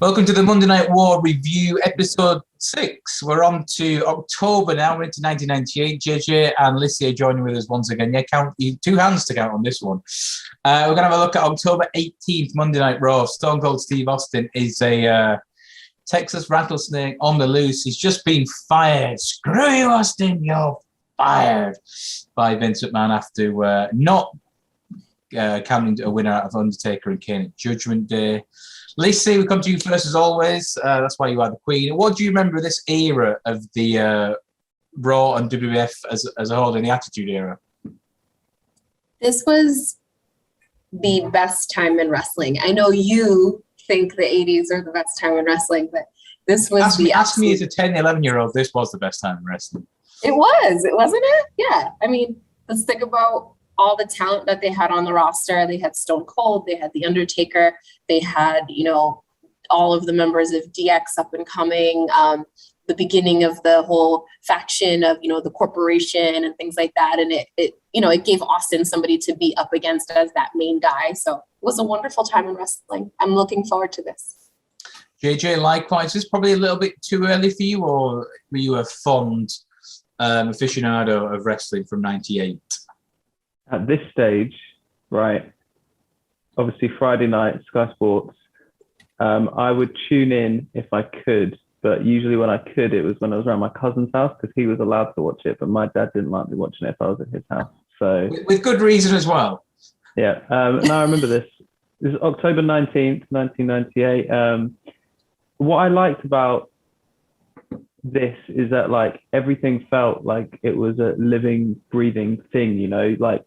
Welcome to the Monday Night War Review, episode 6. We're on to October now. We're into 1998. JJ and Lissy are joining with us once again. Yeah, count two hands to count on this one. We're going to have a look at October 18th, Monday Night Raw. Stone Cold Steve Austin is a Texas rattlesnake on the loose. He's just been fired. Screw you, Austin, you're fired by Vince McMahon after not counting a winner out of Undertaker and Kane at Judgment Day. Lissy, we come to you first as always. That's why you are the queen. What do you remember of this era of the Raw and WWF as a whole, in the Attitude Era? This was the best time in wrestling. I know you think the 80s are the best time in wrestling, but this was Ask me as a 10, 11-year-old, this was the best time in wrestling. It was, wasn't it? Yeah. I mean, let's think about all the talent that they had on the roster. They had Stone Cold, they had The Undertaker, they had, all of the members of DX up and coming, the beginning of the whole faction of, the corporation and things like that. And it gave Austin somebody to be up against as that main guy. So it was a wonderful time in wrestling. I'm looking forward to this. JJ, likewise, is this probably a little bit too early for you, or were you a fond aficionado of wrestling from 98? At this stage, right, obviously Friday night, Sky Sports, I would tune in if I could, but usually when I could, it was when I was around my cousin's house because he was allowed to watch it, but my dad didn't like me watching it if I was at his house. So with good reason as well. Yeah, and I remember this. This is October 19th, 1998. What I liked about this is that everything felt like it was a living, breathing thing, like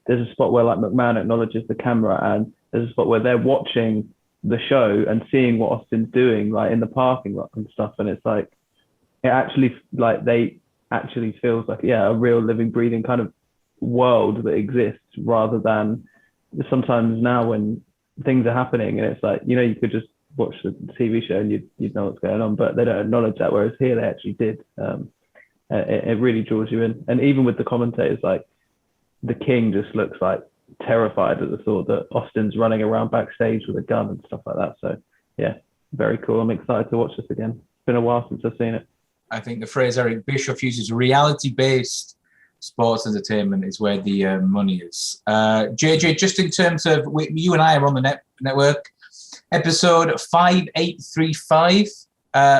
there's a spot where McMahon acknowledges the camera, and there's a spot where they're watching the show and seeing what Austin's doing in the parking lot and stuff, and it's it actually they actually feels like a real living, breathing kind of world that exists, rather than sometimes now when things are happening and it's you could just watch the TV show and you'd know what's going on, but they don't acknowledge that, whereas here they actually did. It really draws you in, and even with the commentators, the King just looks terrified at the thought that Austin's running around backstage with a gun and stuff like that. So yeah, very cool. I'm excited to watch this again. It's been a while since I've seen it. I think the phrase Eric Bischoff uses, reality-based sports entertainment is where the money is. JJ, just in terms of, you and I are on the network, episode 5835.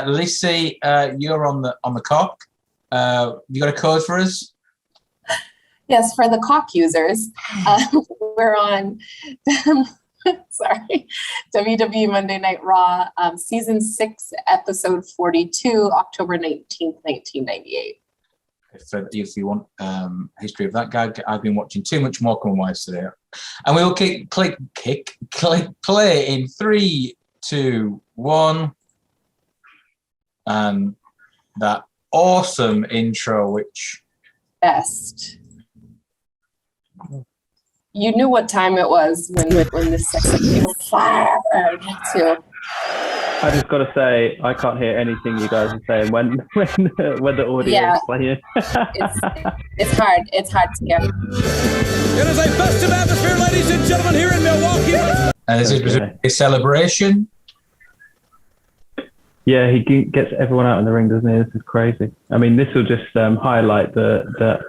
Lissy, you're on the cock. You got a code for us? Yes, for the cock users, we're on WWE Monday Night Raw, season 6, episode 42, October 19th, 1998. If you want history of that gag, I've been watching too much Morecambe Wives today. And we'll click play in 3, 2, 1. And that awesome intro, which... Best. You knew what time it was when this section was fired too. I just got to say, I can't hear anything you guys are saying when the audio is playing. It's hard to get. It is a festive atmosphere, ladies and gentlemen, here in Milwaukee. This is a celebration. Yeah, he gets everyone out in the ring, doesn't he? This is crazy. I mean, this will just highlight the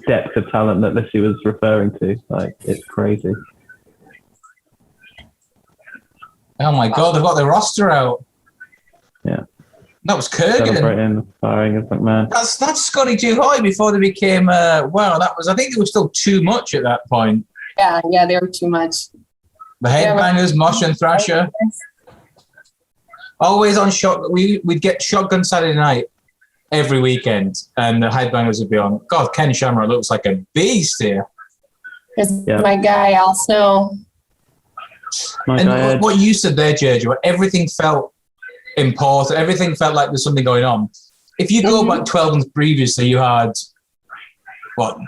depth of talent that Lissy was referring to. It's crazy. Oh my God, they've got their roster out. Yeah. That was Kurgan. Celebrating, firing as McMahon. That's Scotty Too High before they became, I think they were still too much at that point. Yeah, they were too much. The Headbangers, Mosh and Thrasher. Always on shot. We'd get Shotgun Saturday Night every weekend, and the Headbangers would be on. God, Ken Shamrock looks like a beast here. Here's my guy, Al Snow. What you said there, JJ, where everything felt important, everything felt like there's something going on. If you go back 12 months previously, you had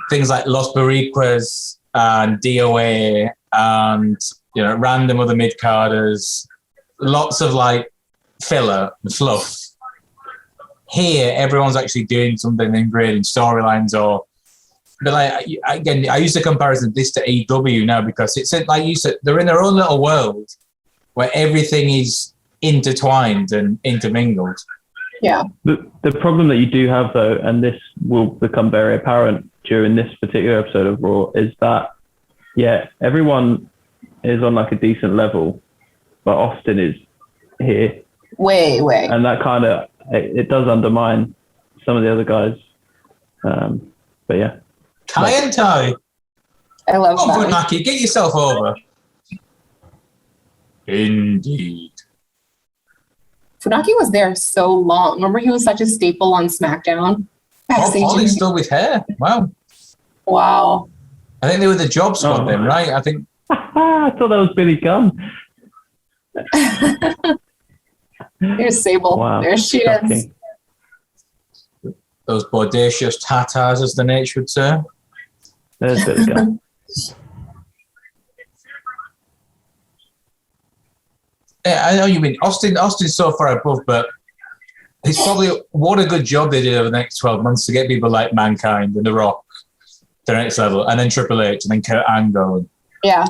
things like Los Boricuas and DOA and random other mid-carders, lots of filler and fluff. Here, everyone's actually doing something in creating storylines But I use the comparison of this to AEW now because it's like you said, they're in their own little world where everything is intertwined and intermingled. Yeah. The problem that you do have, though, and this will become very apparent during this particular episode of Raw, is that, yeah, everyone is on like a decent level, but Austin is here. Way. And that kind of, it does undermine some of the other guys. But yeah. Kai and Tai. I love Come on, that. Funaki, get yourself over. Indeed. Funaki was there so long. Remember, he was such a staple on SmackDown. Oh, Holly's still with hair. Wow. Wow. I think they were the job squad then, right? I think. I thought that was Billy Gunn. Here's Sable. Wow. There she is. Those bodacious tatas, as the Nate would say. There's Billy Gunn. Yeah, I know you mean Austin's so far above, but it's probably what a good job they did over the next 12 months to get people like Mankind and The Rock to the next level, and then Triple H, and then Kurt Angle. Yeah.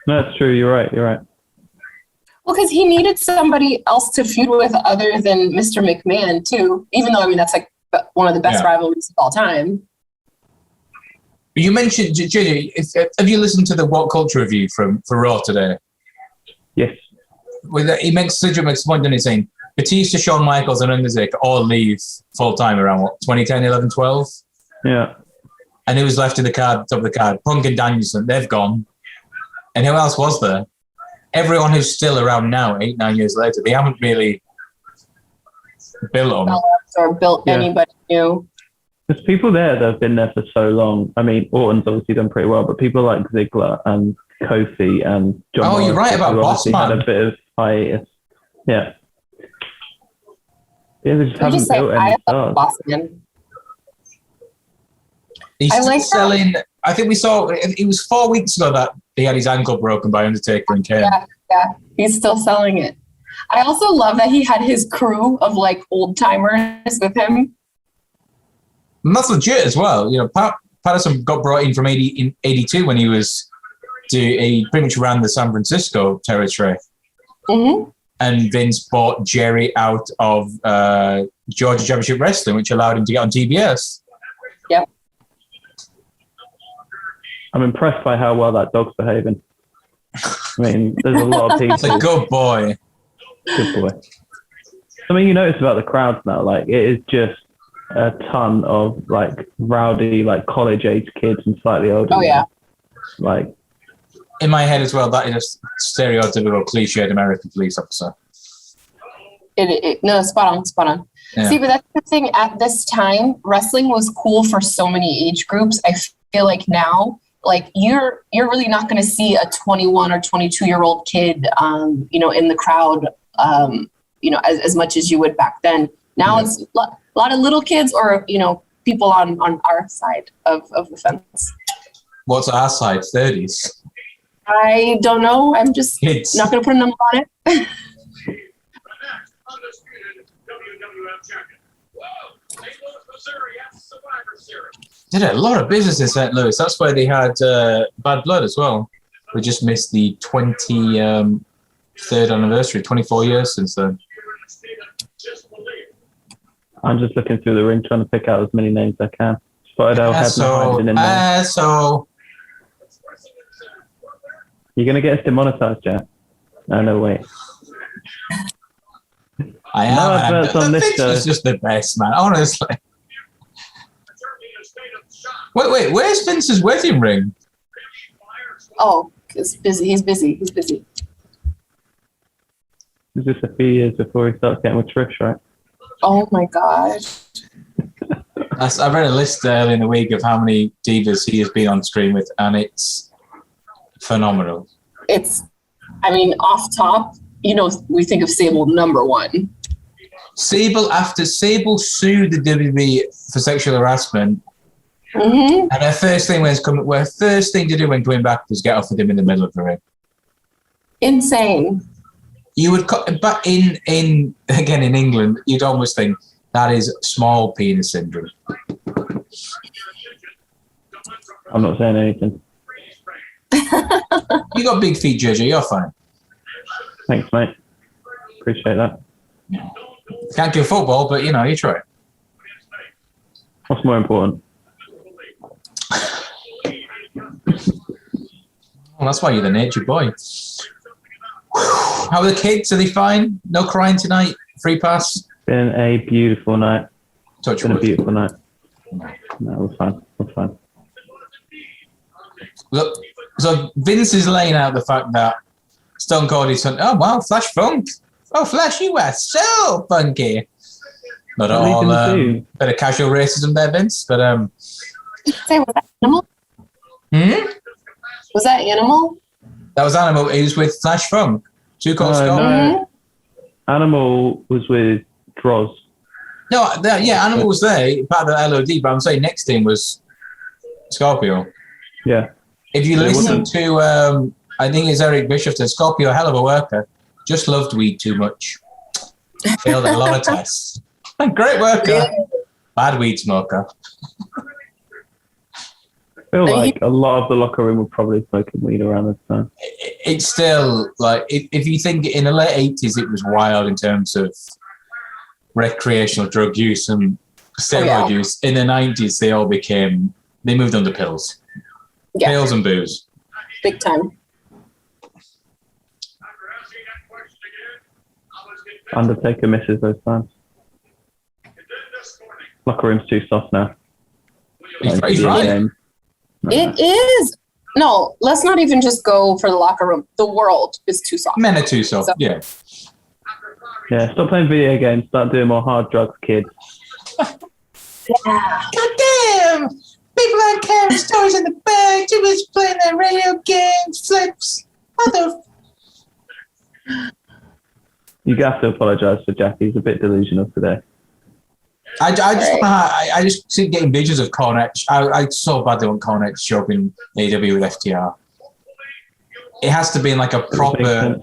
No, that's true. You're right. Well, because he needed somebody else to feud with other than Mr. McMahon, too. Even though, I mean, that's like one of the best rivalries of all time. You mentioned, JJ, have you listened to the What Culture review for Raw today? Yes. He makes such a point, doesn't he, saying Batista, Shawn Michaels, and Undertaker all leave full time around 2010, 11, 12? Yeah. And who was left in the card, top of the card? Punk and Danielson, they've gone. And who else was there? Everyone who's still around now, 8-9 years later, they haven't really built on. Or built anybody new. There's people there that have been there for so long. I mean, Orton's obviously done pretty well, but people like Ziggler and Kofi and John. Oh, you're right about Bossman. Had a bit of hiatus. Yeah. Yeah, they just haven't built any stars. Bossman. He's still selling. I think we saw it was 4 weeks ago that he had his ankle broken by Undertaker and Kane. Yeah, he's still selling it. I also love that he had his crew of like old timers with him. And that's legit as well. You know, Patterson got brought in from 82 when he pretty much ran the San Francisco territory. Mm-hmm. And Vince bought Jerry out of Georgia Championship Wrestling, which allowed him to get on TBS. Yep. I'm impressed by how well that dog's behaving. I mean, there's a lot of people. It's a good boy. Good boy. I mean, you notice about the crowds now, like it is just a ton of like rowdy, like college age kids and slightly older. Oh yeah. Like in my head as well, that is a stereotypical cliched American police officer. No, spot on. Yeah. See, but that's the thing. At this time, wrestling was cool for so many age groups. I feel like now, like you're really not going to see a 21 or 22-year-old kid, in the crowd, as much as you would back then. Now it's a lot of little kids or people on our side of the fence. What's our side? 30s. I don't know. I'm just Kids. not going to put a number on it. Undisputed WWF champion. Whoa! St. Louis, Missouri at Survivor Series. Did a lot of business in St. Louis. That's where they had Bad Blood as well. We just missed the 23rd anniversary, 24 years since then. I'm just looking through the ring trying to pick out as many names as I can. Spotted out Hedman in there. So You're going to get us demonetized, Jack. No, wait. I am. No adverts on this show. It's just the best, man. Honestly. Wait. Where's Vince's wedding ring? Oh, it's busy. He's busy. It's just a few years before he starts getting with Trish, right? Oh my gosh. I read a list earlier in the week of how many divas he has been on screen with, and it's phenomenal. Off top, we think of Sable number one. Sable sued the WWE for sexual harassment. Mm-hmm. And her first thing to do when coming back was get off with him in the middle of the ring. Insane. You would, but in England, you'd almost think that is small penis syndrome. I'm not saying anything. You got big feet, JJ. You're fine. Thanks, mate. Appreciate that. Can't do football, but you try. What's more important? Well, that's why you're the nature boy. How are the kids? Are they fine? No crying tonight? Free pass? Been a beautiful night. Touch Been a wood. beautiful night. No, we're fine. We're fine. Look, so Vince is laying out the fact that Stone Cold is oh wow, Flash Funk. Oh, Flash, you are so funky. Not at all. Bit of casual racism there, Vince. But Say, was that Animal? Was that Animal? That was Animal. He was with Flash Funk. Too Cold Skull. No. Animal was with Droz. No, Animal was there, part of the LOD, but I'm saying next thing was Scorpio. Yeah. If you listen to, I think it's Eric Bischoff said, Scorpio, a hell of a worker, just loved weed too much. Failed a lot of tests. Great worker, bad weed smoker. I feel like a lot of the locker room were probably smoking weed around this time. It's still, like, if you think in the late 80s, it was wild in terms of recreational drug use and steroid use. In the 90s, they moved on to pills. Yeah. Pills and booze. Big time. Undertaker misses those times. Locker room's too soft now. He's right. It is. No, let's not even just go for the locker room. The world is too soft. Men are too soft, yeah. Yeah, stop playing video games. Start doing more hard drugs, kids. Yeah. God damn! People aren't carrying stories in the bag. Too much playing their radio games, flips. You have to apologise for Jackie. He's a bit delusional today. I just keep getting visions of Cornette. I so badly want Cornette to show up in AEW with FTR. It has to be in like a proper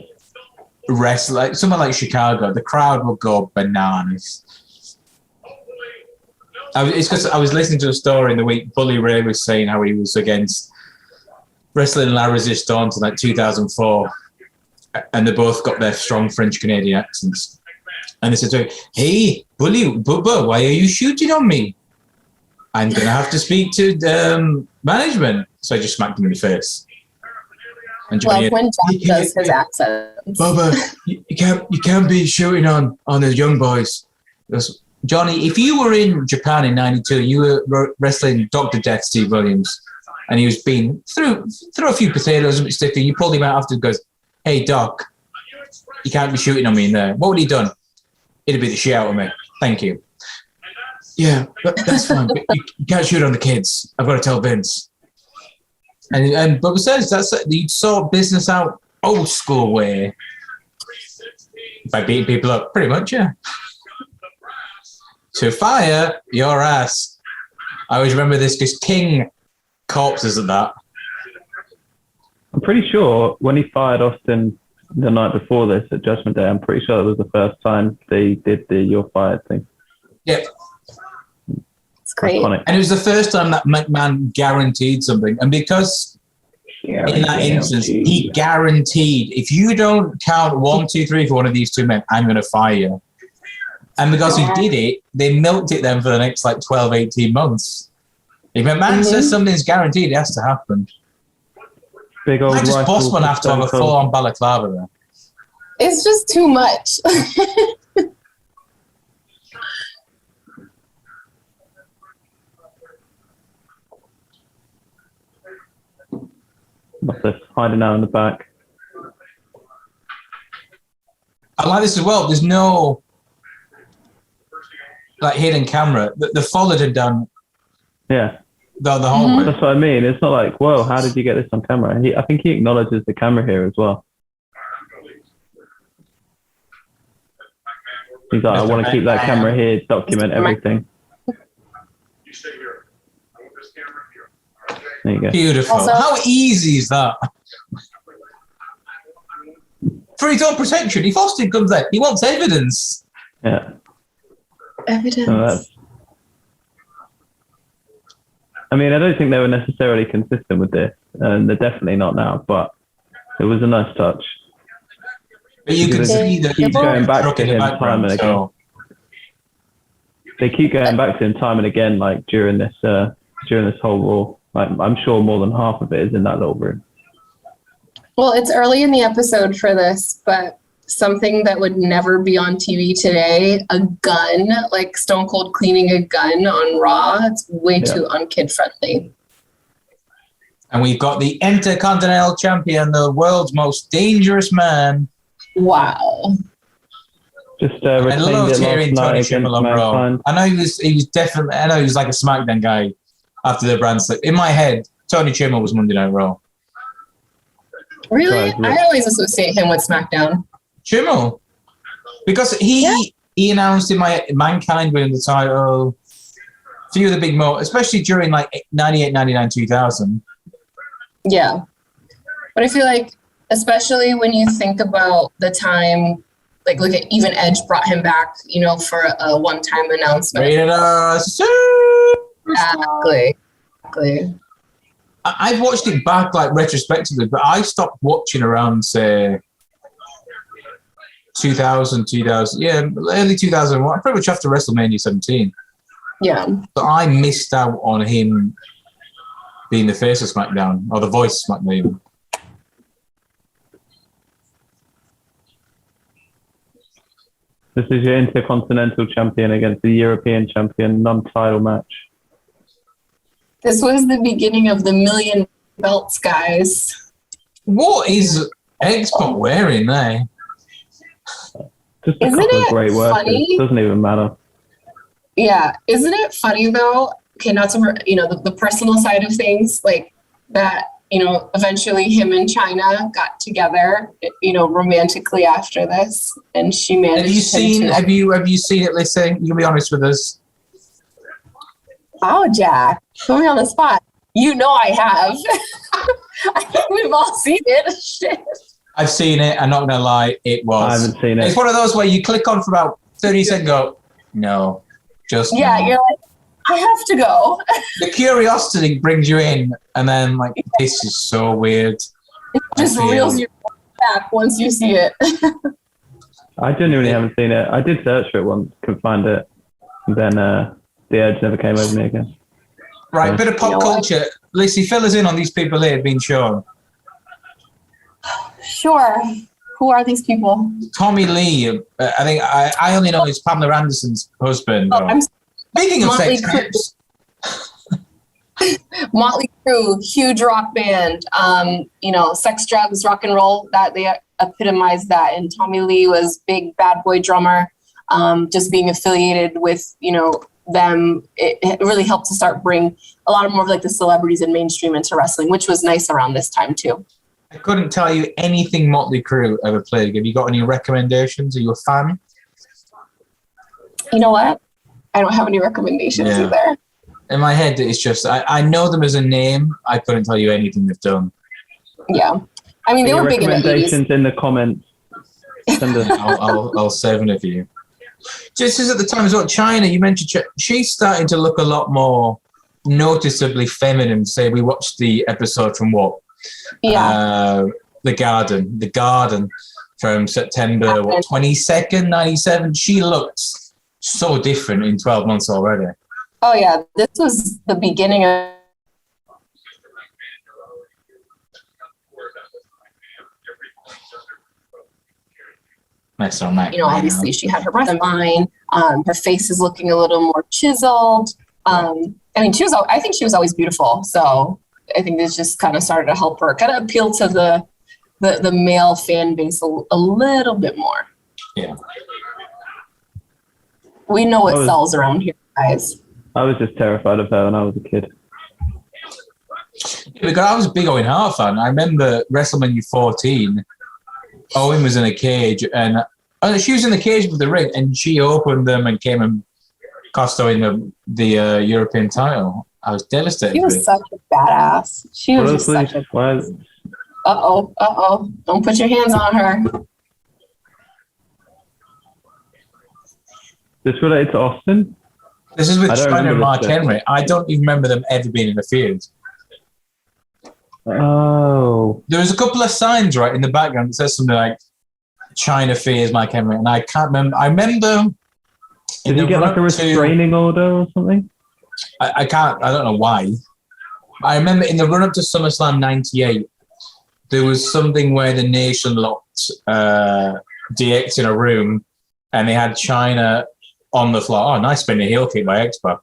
wrestler, like someone like Chicago. The crowd will go bananas. It's because I was listening to a story in the week. Bully Ray was saying how he was against wrestling La Resistance in like 2004, and they both got their strong French Canadian accents. And they said to him, "Hey, Bully Bubba, why are you shooting on me? I'm gonna have to speak to management." So I just smacked him in the face. And Johnny, when Jack does his accents, Bubba, you can't be shooting on the young boys. Goes, Johnny, if you were in Japan in '92, you were wrestling Dr. Death, Steve Williams, and he was being through a few potatoes, a bit stiffy. You pulled him out after and goes, "Hey, Doc, you can't be shooting on me in there." What would he done? He'd have beat the shit out of me. Thank you. Yeah, that's fine. But you can't shoot on the kids. I've got to tell Vince. And Bubba says you sort business out old school way by beating people up, pretty much, yeah. To fire your ass. I always remember this because King corpses at that. I'm pretty sure when he fired Austin the night before this at Judgment Day, I'm pretty sure that was the first time they did the "you're fired" thing. Yeah. It's great. Iconic. And it was the first time that McMahon guaranteed something. And because in that instance, he guaranteed, if you don't count 1, 2, 3 for one of these two men, I'm going to fire you. And because he did it, they milked it then for the next like 12, 18 months. If McMahon says something's guaranteed, it has to happen. Big old I just rifle boss one have to have a full-on balaclava there. It's just too much. What's this? Hiding out in the back. I like this as well. There's no like hidden camera. The followed him down Yeah. the hallway. That's what I mean. It's not like, whoa, how did you get this on camera? I think he acknowledges the camera here as well. He's like, I want to keep that camera here, document everything. You stay here. I want this camera here. Okay? There you go. Beautiful. Also- How easy is that? For his own protection, if Austin comes there, he wants evidence. Yeah. Evidence. So I mean, I don't think they were necessarily consistent with this, and they're definitely not now, but it was a nice touch. But you can see that keep going back truck to in the him background. time and So They keep going back to him time and again, like during this whole war. Like, I'm sure more than half of it is in that little room. Well, it's early in the episode for this, but something that would never be on TV today, a gun, like Stone Cold cleaning a gun on Raw, it's way too unkid friendly. and we've got the Intercontinental Champion, the world's most dangerous man. Wow. Just I retained loved it hearing last Tony night Schimmel against on Raw. Mankind. I know he was definitely. I know he was like a SmackDown guy after the brand split. In my head, Tony Schimmel was Monday Night Raw. Really? Right. I always associate him with SmackDown. Schimmel, because he announced in my Mankind winning the title. A few of the big moments, especially during like 98, 99, 2000. Yeah. But I feel like, especially when you think about the time, like look at even Edge brought him back, you know, for a one-time announcement. Rated Exactly. I've watched it back like retrospectively, but I stopped watching around say 2000, early 2001, pretty much after WrestleMania 17. Yeah. So I missed out on him being the face of SmackDown, or the voice of SmackDown. This is your Intercontinental Champion against the European Champion, non-title match. This was the beginning of the million belts, guys. What is X-Pac wearing there? Just a Isn't couple of it great workers. funny? Doesn't even matter. Yeah. Isn't it funny though? Okay, not to, you know, the personal side of things, like that, you know, eventually him and China got together, you know, romantically after this, and she managed. Have you seen it, Lissy? You can be honest with us. Oh, Jack, put me on the spot. You know I have. I think we've all seen it. Shit. I've seen it. I'm not going to lie. It was. I haven't seen it. It's one of those where you click on for about 30 seconds and go, no, just Yeah, no. you're like, I have to go. The curiosity brings you in, and then like, this is so weird. It just reels you back once you see it. I genuinely haven't seen it. I did search for it once, couldn't find it. And then the urge never came over me again. Right, bit of pop culture. Lissy, fill us in on these people here being shown. Sure. Who are these people? Tommy Lee, I think I only know he's Pamela Anderson's husband. Speaking of Motley sex Crue. tapes. Motley Crue, huge rock band. You know, sex, drugs, rock and roll. That they epitomized that. And Tommy Lee was big bad boy drummer. Just being affiliated with, you know, them, it really helped to start bring a lot of more of like the celebrities and mainstream into wrestling, which was nice around this time too. I couldn't tell you anything Motley Crue ever played. Have you got any recommendations? Are you a fan? You know what? I don't have any recommendations either. In my head, it's just, I know them as a name. I couldn't tell you anything they've done. Yeah. I mean, they were big in the 80s. Recommendations in the comments. Send us. I'll save one of you. Just as at the time as well, China, you mentioned she's starting to look a lot more noticeably feminine. Say we watched the episode from what? Yeah. The Garden from September 22nd, 97. She looks so different in 12 months already. Oh yeah, this was the beginning of. That's on that. You know, obviously she had her breath in line. Her face is looking a little more chiseled. I mean, I think she was always beautiful. So I think this just kind of started to help her kind of appeal to the male fan base a little bit more. Yeah. We know what sells around here, guys. I was just terrified of her when I was a kid. Yeah, because I was a big Owen Hart fan. I remember WrestleMania 14. Owen was in a cage, and she was in the cage with the ring, and she opened them and came and cost Owen the European title. I was devastated. She was such a badass. She was just such a. Uh-oh. Don't put your hands on her. This related to Austin? This is with China and Mark this. Henry. I don't even remember them ever being in the field. Oh. There was a couple of signs right in the background that says something like China fears Mike Henry, and I can't remember. I remember. Did he get like a restraining order or something? I can't. I don't know why. I remember in the run-up to SummerSlam '98, there was something where the nation locked DX in a room, and they had China on the floor. Oh, nice spinning heel kick by X-Pac.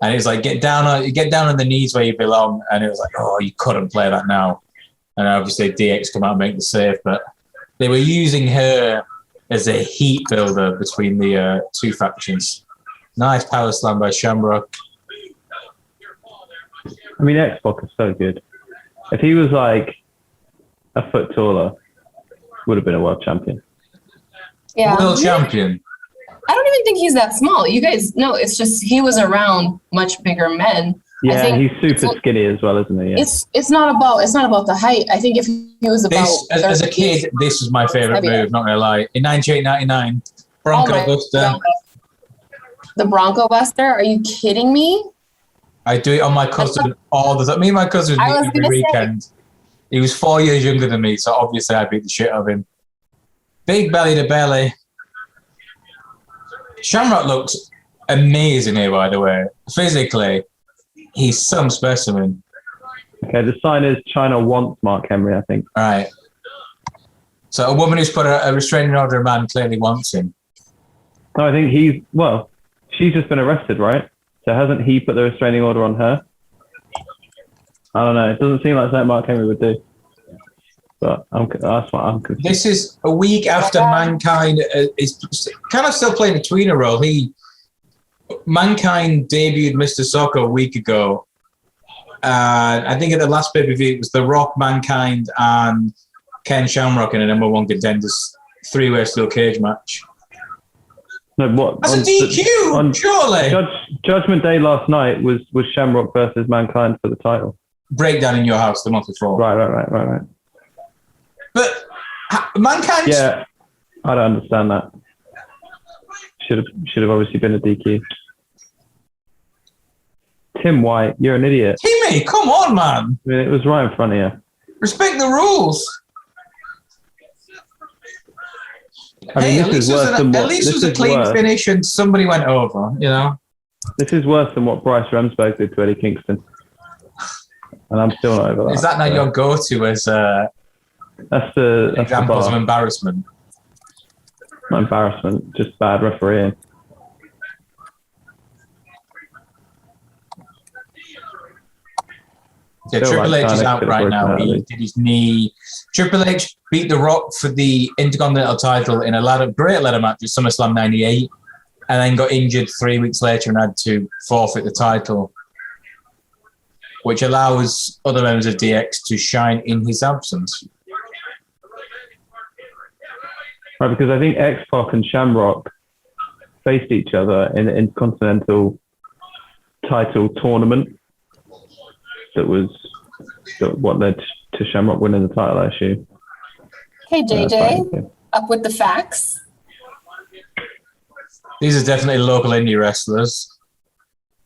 And it was like, get down on the knees where you belong. And it was like, oh, you couldn't play that now. And obviously DX come out and make the save, but they were using her as a heat builder between the two factions. Nice power slam by Shamrock. I mean, X-Pac is so good. If he was like a foot taller, would have been a world champion. Yeah. World champion. I don't even think he's that small. You guys know, it's just he was around much bigger men. Yeah, I think he's super skinny as well, isn't he? Yeah. It's not about the height. I think if he was about as a kid, this was my favorite move, not gonna lie. In 98-99, Bronco Buster. The Bronco Buster? Are you kidding me? I do it on my cousin all the time. Me and my cousin meet every weekend. He was 4 years younger than me, so obviously I beat the shit out of him. Big belly to belly. Shamrock looks amazing here, by the way. Physically, he's some specimen. Okay, the sign is China wants Mark Henry, I think. All right. So a woman who's put a restraining order on a man clearly wants him. No, I think she's just been arrested, right? So hasn't he put the restraining order on her? I don't know. It doesn't seem like something Mark Henry would do. But that's what I'm confused. This is a week after Mankind is kind of still playing a tweener role. Mankind debuted Mr. Soccer a week ago. I think at the last pay-per-view, it was The Rock, Mankind, and Ken Shamrock in a number one contenders three-way steel cage match. No, what? That's a DQ, surely. Judgment Day last night was Shamrock versus Mankind for the title. Breakdown in your house the month before. Right. But Mankind. Yeah, I don't understand that. Should have obviously been a DQ. Tim White, you're an idiot. Timmy, come on, man. I mean, it was right in front of you. Respect the rules. I mean, at least it was a clean finish and somebody went over, you know? This is worse than what Bryce Remsburg did to Eddie Kingston. And I'm still not over that. Is that now your go-to as that's the examples of embarrassment? Not embarrassment, just bad refereeing. Yeah, Triple H is out right now. He did his knee. Triple H beat The Rock for the Intercontinental title in a great ladder match at SummerSlam 98, and then got injured 3 weeks later and had to forfeit the title, which allows other members of DX to shine in his absence. Right, because I think X-Pac and Shamrock faced each other in the Intercontinental title tournament. That was what led to Shamrock winning the title, I assume. Hey, JJ, up with the facts. These are definitely local indie wrestlers.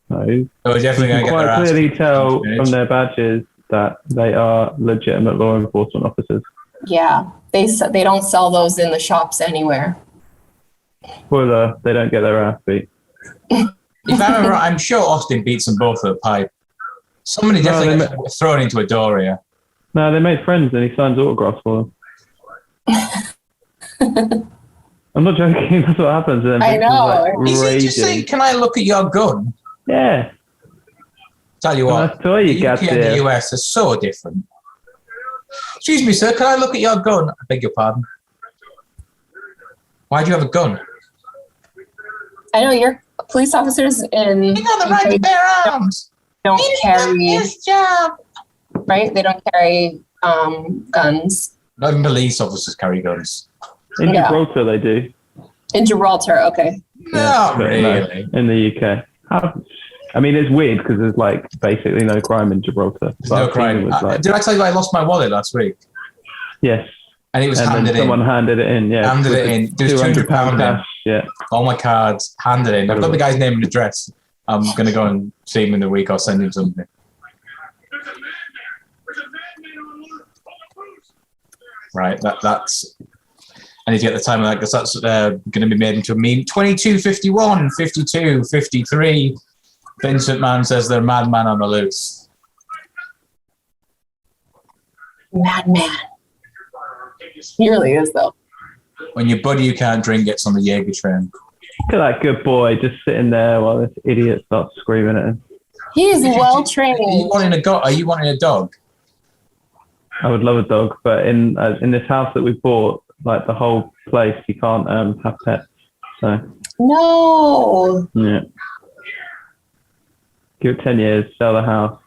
No. So we're definitely going to get their ass. Quite clearly tell from their badges that they are legitimate law enforcement officers. Yeah, they don't sell those in the shops anywhere. Spoiler, they don't get their ass beat. If I remember right, I'm sure Austin beats them both at the pipe. Somebody definitely got thrown into a door here. No, they made friends and he signs autographs for them. I'm not joking. That's what happens. And then I know. Like, is he just saying, can I look at your gun? Yeah. Tell you what, Nice toy you got UK and there. the US are so different. Excuse me, sir, can I look at your gun? I beg your pardon. Why do you have a gun? I know you're police officers in You got the right to bear arms. don't carry, Yes, job. right? They don't carry guns. Not even police officers carry guns. In Yeah. Gibraltar, they do. In Gibraltar, okay. Not but really. no, in the UK. I mean, it's weird because there's like basically no crime in Gibraltar. There's no crime. Did I tell you I lost my wallet last week? Yes. And it was And handed then in. someone handed it in, yeah. Handed with it the in. There's £200 in. cash, yeah. All my cards, handed in. I've got the guy's name and address. I'm going to go and see him in the week. I'll send him something. There's a man there. There's a madman on loose. Pull the boots. Right, that's... I need to get the time of that because that's going to be made into a meme. 22:51, 52, 53. Vince McMahon says they're madman on the loose. Madman. He really is, though. When your buddy you can't drink gets on the Jaeger train. Look at that good boy just sitting there while this idiot starts screaming at him. He is well trained. Are you wanting a dog? I would love a dog, but in this house that we bought, like the whole place, you can't have pets. So No. yeah, give it 10 years, sell the house,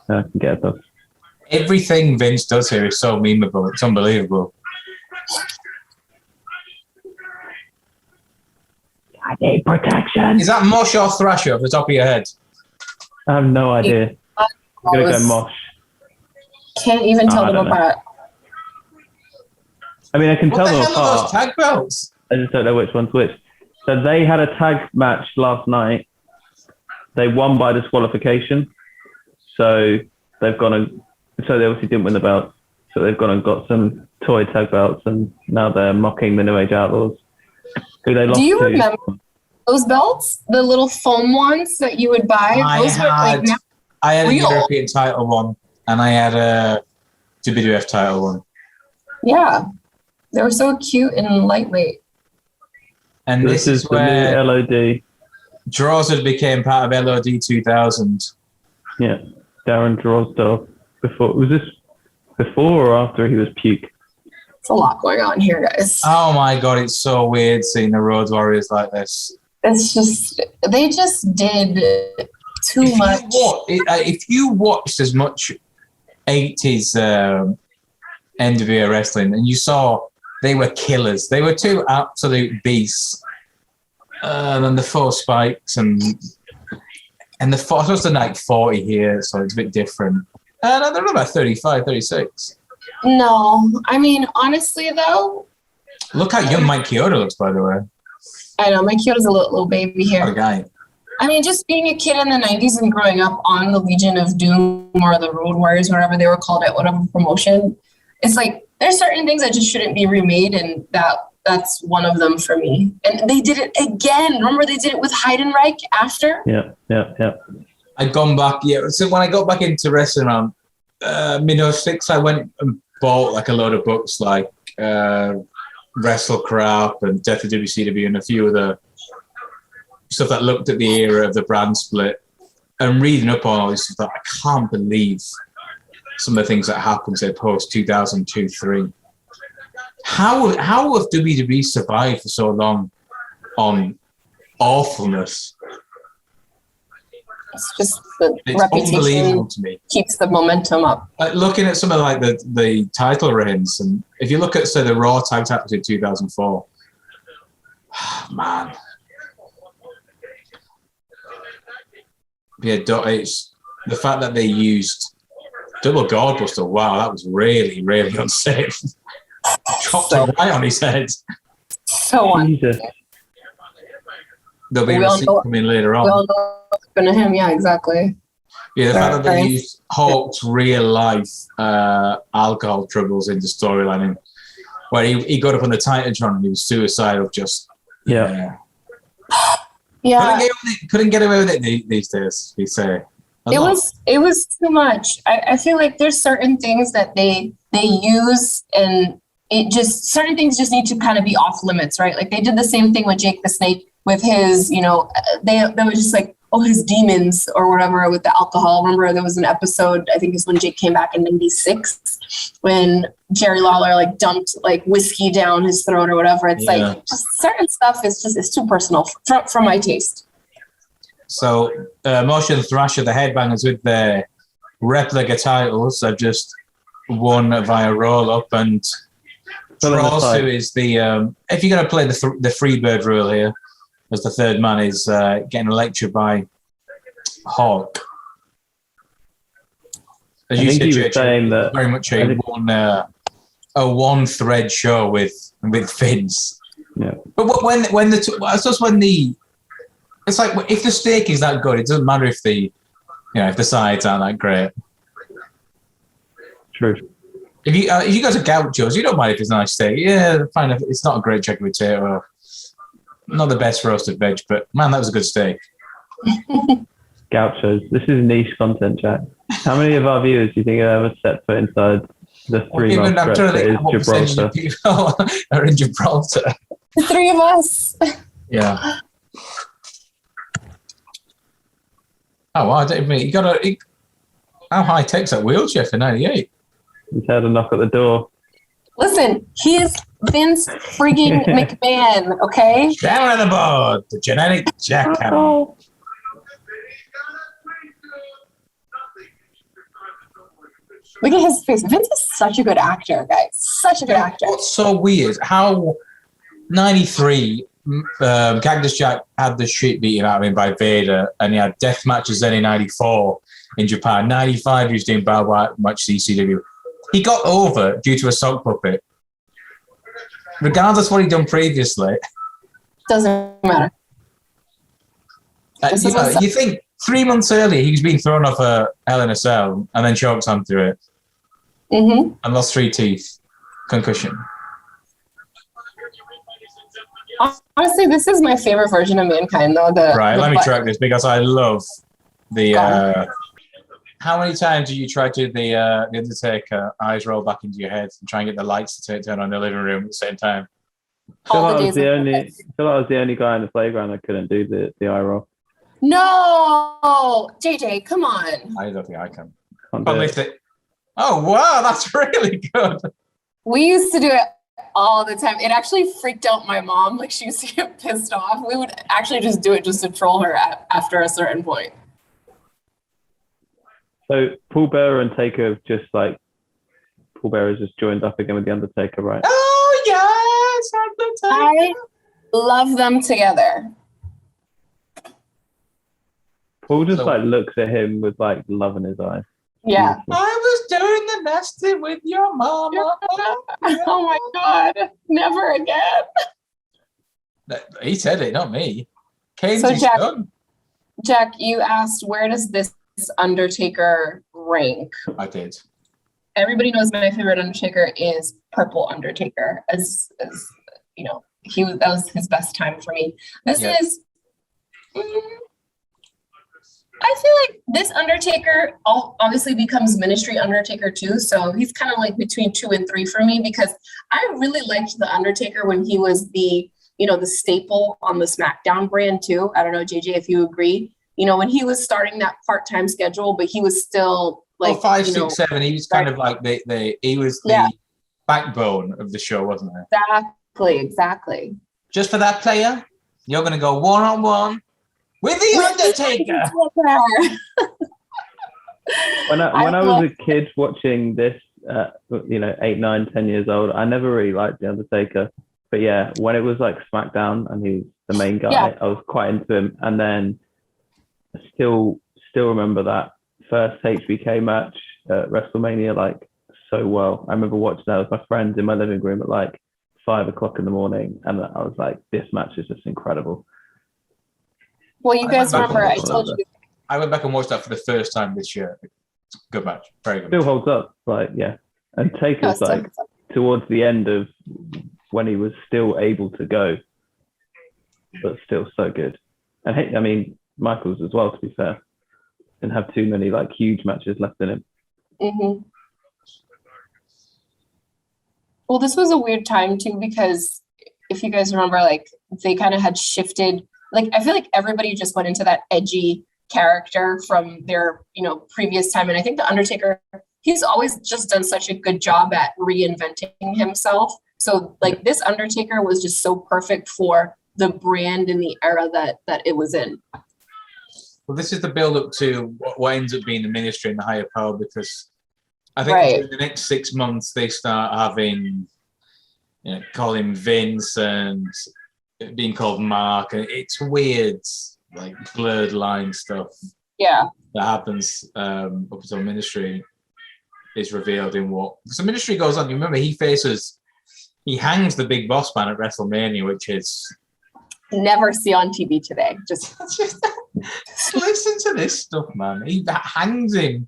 I can get a dog. Everything Vince does here is so memeable. It's unbelievable. I need protection. Is that Mosh or Thrasher off the top of your head? I have no idea. I'm gonna go Mosh. Can't even tell them apart. I mean, I can tell them What the hell are those apart. tag belts? I just don't know which one's which. So they had a tag match last night. They won by disqualification. So they've gone and so they obviously didn't win the belt. So they've gone and got some toy tag belts, and now they're mocking the New Age Outlaws, who they lost to. Do you remember those belts? The little foam ones that you would buy? I had a real. European title one, and I had a WWF title one. Yeah. They were so cute and lightweight. And this is the where new LOD. Droz became part of LOD 2000. Yeah, Darren Drozdo. Was this before or after he was puke? It's a lot going on here, guys. Oh my God, it's so weird seeing the Road Warriors like this. It's just, they just did too much. If you watched as much 80s NWA wrestling and you saw they were killers, they were two absolute beasts. And then the four spikes and the four, I was the night 40 here, so it's a bit different. And I don't know about 35, 36. No, I mean, honestly, though. Look how young Mike Chioda looks, by the way. I know, Mike Chioda's a little baby here. What a guy. I mean, just being a kid in the 90s and growing up on the Legion of Doom or the Road Warriors, whatever they were called at whatever promotion, it's like there's certain things that just shouldn't be remade, and that's one of them for me. And they did it again. Remember they did it with Heidenreich after? Yeah. I'd gone back, so when I got back into wrestling around mid-06, I went and bought like a load of books like Wrestle Crap and Death of WCW and a few other stuff that looked at the era of the brand split, and reading up on all this stuff, I can't believe some of the things that happened, say, post 2002-03. How have WWE survived for so long on awfulness? It's just the It's unbelievable reputation to me. keeps the momentum up. Like looking at some of like the title reigns, and if you look at say the Raw tag titles in 2004, man, yeah, it's the fact that they used double Godbuster. Wow, that was really, really unsafe. Chopped it right on his head. So on. Jesus. There'll be a receipt coming later on. We all know what's happened to him. Yeah, exactly. Yeah, the fact that they used Hulk's real life alcohol troubles in the storyline, where he got up on the Titantron and he was suicidal. Just Yeah. Couldn't get away with it these days. We say It was too much. I feel like there's certain things that they use, and it just certain things just need to kind of be off limits, right? Like they did the same thing with Jake the Snake with his, they were just like, oh, his demons or whatever with the alcohol. Remember there was an episode, I think it's when Jake came back in 96, when Jerry Lawler like dumped like whiskey down his throat or whatever. It's like just certain stuff is too personal for my taste. So Motion Thrasher, the Headbangers with their replica titles, have just won via roll-up, and Tross, who is the if you're going to play the Freebird rule here, as the third man, is getting lectured by Hawk. As you said, Church, saying that very much a one thread show with Vince. Yeah. But it's like if the steak is that good, it doesn't matter if the sides aren't that great. True. If you go to Gaucho's, you don't mind if it's nice steak. Yeah, fine. It's not a great chicken potato, not the best roasted veg, but man, that was a good steak. Gauchos. This is niche content, Jack. How many of our viewers do you think have ever set foot inside the 3-month I'm stretch trying to that think is what percentage Gibraltar? of people are in Gibraltar. The three of us. Yeah. Oh, well, I don't even. How high tech's that wheelchair for 98? He's had a knock at the door. Listen, he's Vince frigging McMahon, okay? Chairman of the board, the genetic jackhammer. Look at his face. Vince is such a good actor, guys. Such a good actor. What's so weird? How 93, Cactus Jack had the shit beaten out of him by Vader, and he had death matches then in 94 in Japan. 95, he was doing Battle Match CCW. He got over due to a sock puppet. Regardless of what he'd done previously. Doesn't matter. You think 3 months earlier he was being thrown off a Hell in a Cell and then choked onto it and lost 3 teeth. Concussion. Honestly, this is my favorite version of Mankind, though. Let me track this because I love the... how many times do you try to do the Undertaker, eyes roll back into your head and try and get the lights to turn on in the living room at the same time? I feel like I was the only guy in the playground that couldn't do the eye roll. No! JJ, come on. I don't think I can. Can't do it. Oh, wow, that's really good. We used to do it all the time. It actually freaked out my mom. Like, she used to get pissed off. We would actually just do it just to troll her after a certain point. So Paul Bearer and Taker have just like, Paul Bearer's just joined up again with the Undertaker, right? Oh, yes, Undertaker. I love them together. Paul just like looks at him with like love in his eyes. Yeah. I was doing the nasty with your mama. Oh my God. Never again. He said it, not me. Kane's So his son. Jack, you asked, where does this Undertaker rank? I did. Everybody knows my favorite Undertaker is Purple Undertaker. As you know, that was his best time for me. This is... I feel like this Undertaker obviously becomes Ministry Undertaker too. So he's kind of like between 2 and 3 for me, because I really liked the Undertaker when he was the staple on the SmackDown brand too. I don't know, JJ, if you agree. When he was starting that part-time schedule, but he was still like 5, 6, 7. He was kind of like he was the backbone of the show, wasn't he? Exactly. Just for that player, you're going to go 1-on-1 with the Undertaker. When I was a kid watching this, 8, 9, 10 years old, I never really liked the Undertaker. But yeah, when it was like SmackDown and he was the main guy, I was quite into him. And then I still remember that first HBK match at WrestleMania like so well. I remember watching that with my friends in my living room at like 5 o'clock in the morning, and I was like, this match is just incredible. Well, you guys remember, I told you. I went back and watched that for the first time this year. Good match. Very good. Still holds up. Like, yeah. And Taker's like towards the end of when he was still able to go, but still so good. And I mean, Michaels as well, to be fair. Didn't have too many like huge matches left in him. Mm-hmm. Well, this was a weird time too, because if you guys remember, like they kind of had shifted. Like, I feel like everybody just went into that edgy character from their, previous time. And I think the Undertaker, he's always just done such a good job at reinventing himself. So like this Undertaker was just so perfect for the brand and the era that it was in. Well, this is the build up to what ends up being the Ministry and the higher power, because I think in the next 6 months they start having, call him Vince and being called Mark, and it's weird, like blurred line stuff. Yeah, that happens up until Ministry is revealed in what. So Ministry goes on. You remember he hangs the Big Boss Man at WrestleMania, which is never see on TV today. Just listen to this stuff, man. He hangs him.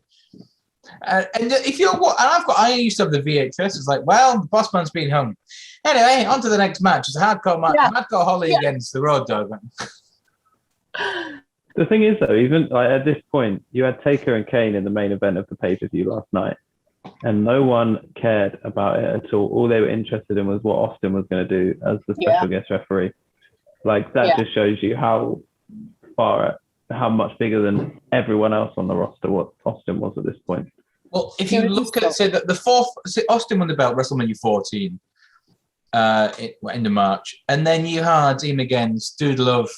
And if you're what, and I used to have the VHS. It's like, well, the boss man's been hung. Anyway, on to the next match. It's a hardcore match. Yeah. Hardcore Holly against the Road Dogg. The thing is, though, even like at this point, you had Taker and Kane in the main event of the pay-per-view last night, and no one cared about it at all. All they were interested in was what Austin was going to do as the special guest referee. Like, that just shows you how much bigger than everyone else on the roster what Austin was at this point. Well, if you look at, say, that the fourth, Austin won the belt WrestleMania 14 in the March, and then you had him against Dude Love,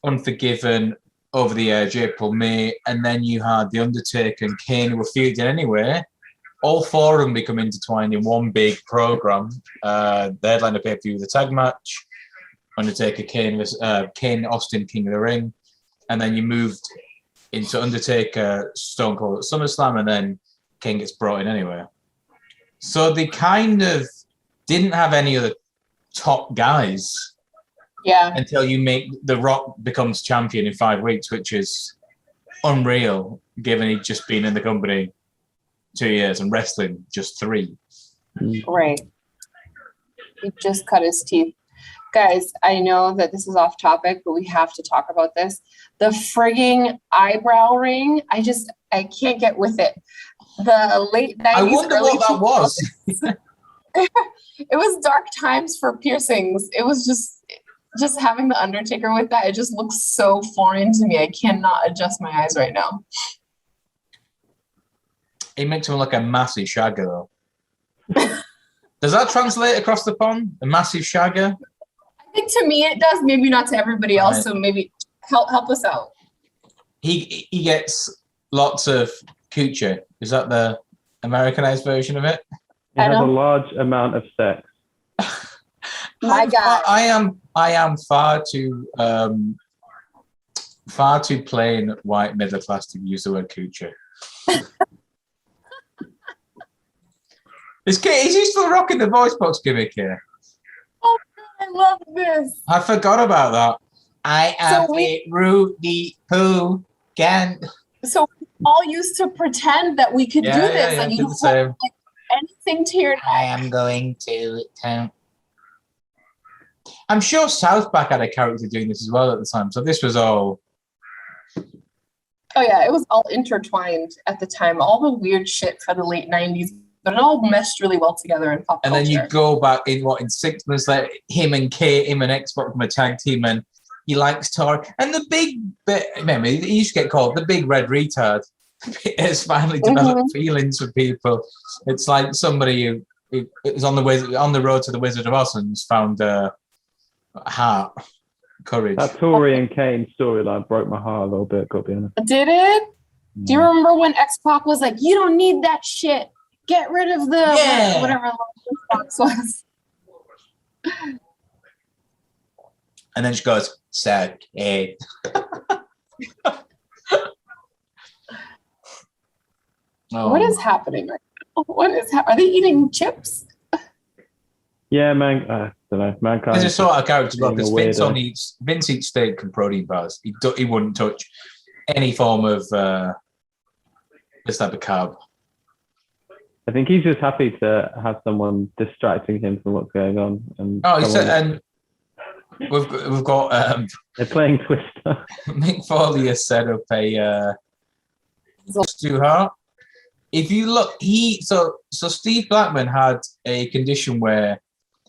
Unforgiven, Over the Edge, April, May, and then you had The Undertaker and Kane who were feuding anyway. All four of them become intertwined in one big program. The headline of pay-per-view was a tag match. Undertaker, Kane, Austin, King of the Ring. And then you moved into Undertaker, Stone Cold at SummerSlam, and then King gets brought in anyway. So they kind of didn't have any other top guys until you make The Rock becomes champion in 5 weeks, which is unreal, given he'd just been in the company 2 years and wrestling just 3. Right. He just cut his teeth. Guys, I know that this is off topic, but we have to talk about this. The frigging eyebrow ring, I can't get with it. The late 90s. I wonder what that was. It was dark times for piercings. It was just having the Undertaker with that. It just looks so foreign to me. I cannot adjust my eyes right now. It makes him look like a massive shagger, though. Does that translate across the pond? A massive shagger? I think to me it does, maybe not to everybody else. Right. So maybe help us out. He gets lots of coochie. Is that the Americanized version of it? It has a large amount of sex. My God, I am far too plain white middle class to use the word coochie. Is he still rocking the voice box gimmick here? Oh, I love this. I forgot about that. I am Rudy Poo again. So we all used to pretend that we could do this, and you hold like anything to your neck. I am going to town. I'm sure Southpack had a character doing this as well at the time, so this was all. Oh yeah, it was all intertwined at the time. All the weird shit for the late 90s. But it all meshed really well together in pop culture. And then you go back in 6 months, like him and X-Pac from a tag team, and he likes Tori. And the big bit, remember, he used to get called the big red retard. It's finally developed feelings for people. It's like somebody who is on the road to the Wizard of Oz and found heart, courage. That Tori and Kane storyline broke my heart a little bit, got to be honest. Did it? Do you remember when X-Pac was like, you don't need that shit. Get rid of the whatever box was. And then she goes, sad. What is happening right now? Are they eating chips? Yeah, man. I don't know. Mankind. There's a sort of character because Vince eats steak and protein bars. He wouldn't touch any form of this type of carb. I think he's just happy to have someone distracting him from what's going on. And we've got they're playing Twister. Mick Foley has set up a Stu Hart. If you look, so Steve Blackman had a condition where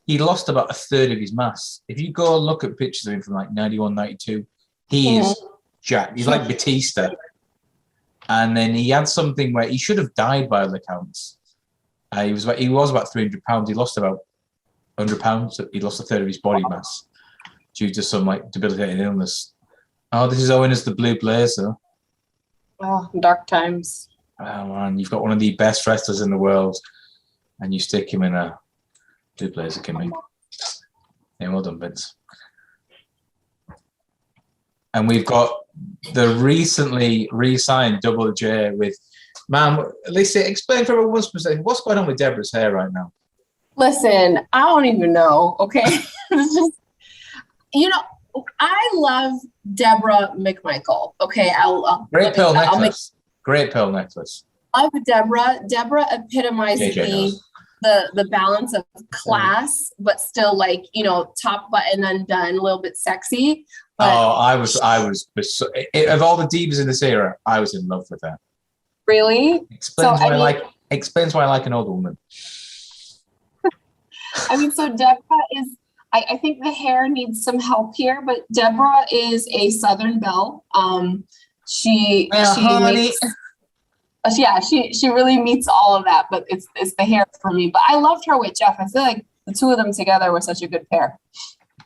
he lost about a third of his mass. If you go look at pictures of him from like 91, 92, he is jacked. He's like Batista. And then he had something where he should have died by all accounts. He was about 300 pounds. He lost about 100 pounds. He lost a third of his body mass due to some like debilitating illness. Oh, this is Owen as the Blue Blazer. Oh, dark times. Oh man, you've got one of the best wrestlers in the world, and you stick him in a Blue Blazer gimmick. Yeah, well done, Vince. And we've got the recently re-signed Double J with. Man, Lissy, explain from everyone's perspective, what's going on with Deborah's hair right now? Listen, I don't even know, okay? It's just, I love Deborah McMichael, okay? Great pearl necklace. Great pearl necklace. love Deborah. Deborah epitomized JJ the balance of class, but still like, top button undone, a little bit sexy. But I was of all the divas in this era, I was in love with her. really? Explains why I like an older woman. So Deborah is, I think the hair needs some help here, but Deborah is a Southern belle. She really meets all of that, but it's the hair for me. But I loved her with Jeff. I feel like the two of them together were such a good pair.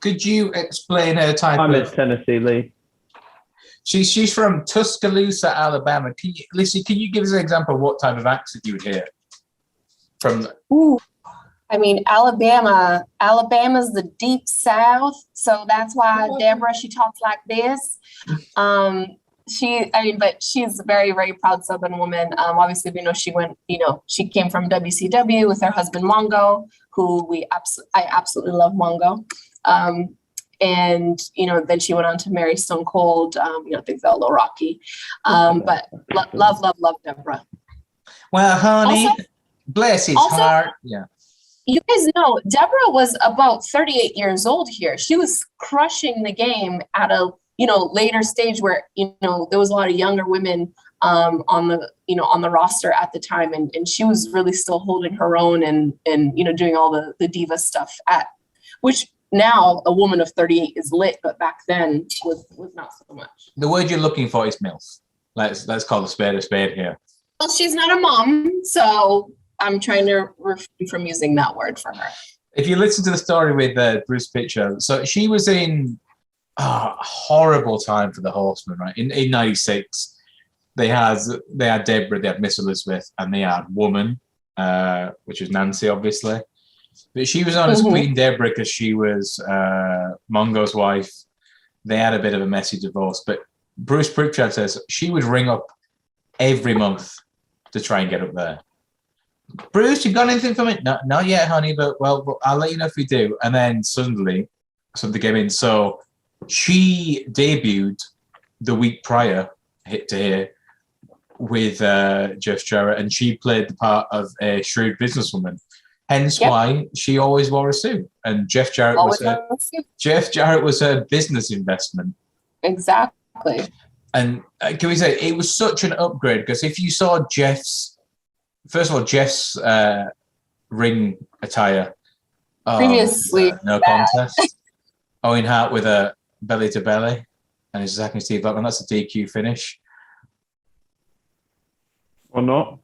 Could you explain her type I'm of... in Tennessee, Lee. She's from Tuscaloosa, Alabama. Lissy, can you give us an example of what type of accent you would hear from? Ooh, Alabama's the deep South, so that's why Deborah, she talks like this. But she's a very, very proud Southern woman. Obviously, we know she came from WCW with her husband Mongo, who I absolutely love Mongo. And then she went on to marry Stone Cold. Things got a little rocky. But love Deborah. Well, honey, also, bless his heart. Yeah. You guys know Deborah was about 38 years old here. She was crushing the game at a later stage where there was a lot of younger women on the roster at the time, and she was really still holding her own and doing all the diva stuff which now a woman of 38 is lit, but back then was not so much. The word you're looking for is MILF. Let's call a spade here. Well, she's not a mom, so I'm trying to refrain from using that word for her. If you listen to the story with Bruce Pritchard, so she was in a horrible time for the Horsemen, right? In '96, they had Deborah, they had Miss Elizabeth, and they had Woman, which was Nancy, obviously. But she was known as Queen Deborah because she was Mongo's wife. They had a bit of a messy divorce, but Bruce Pritchard says she would ring up every month to try and get up there. Bruce, you got anything for me? No, not yet, honey, but well, I'll let you know if we do. And then suddenly something came in. So she debuted the week prior, hit to here, with Jeff Jarrett, and she played the part of a shrewd businesswoman. Hence why she always wore a suit. And Jeff Jarrett was her business investment. Exactly. And can we say it was such an upgrade? Because if you saw Jeff's ring attire, previously no contest. Owen Hart with a belly to belly, and his attacking Steve Blackman. That's a DQ finish. Or not?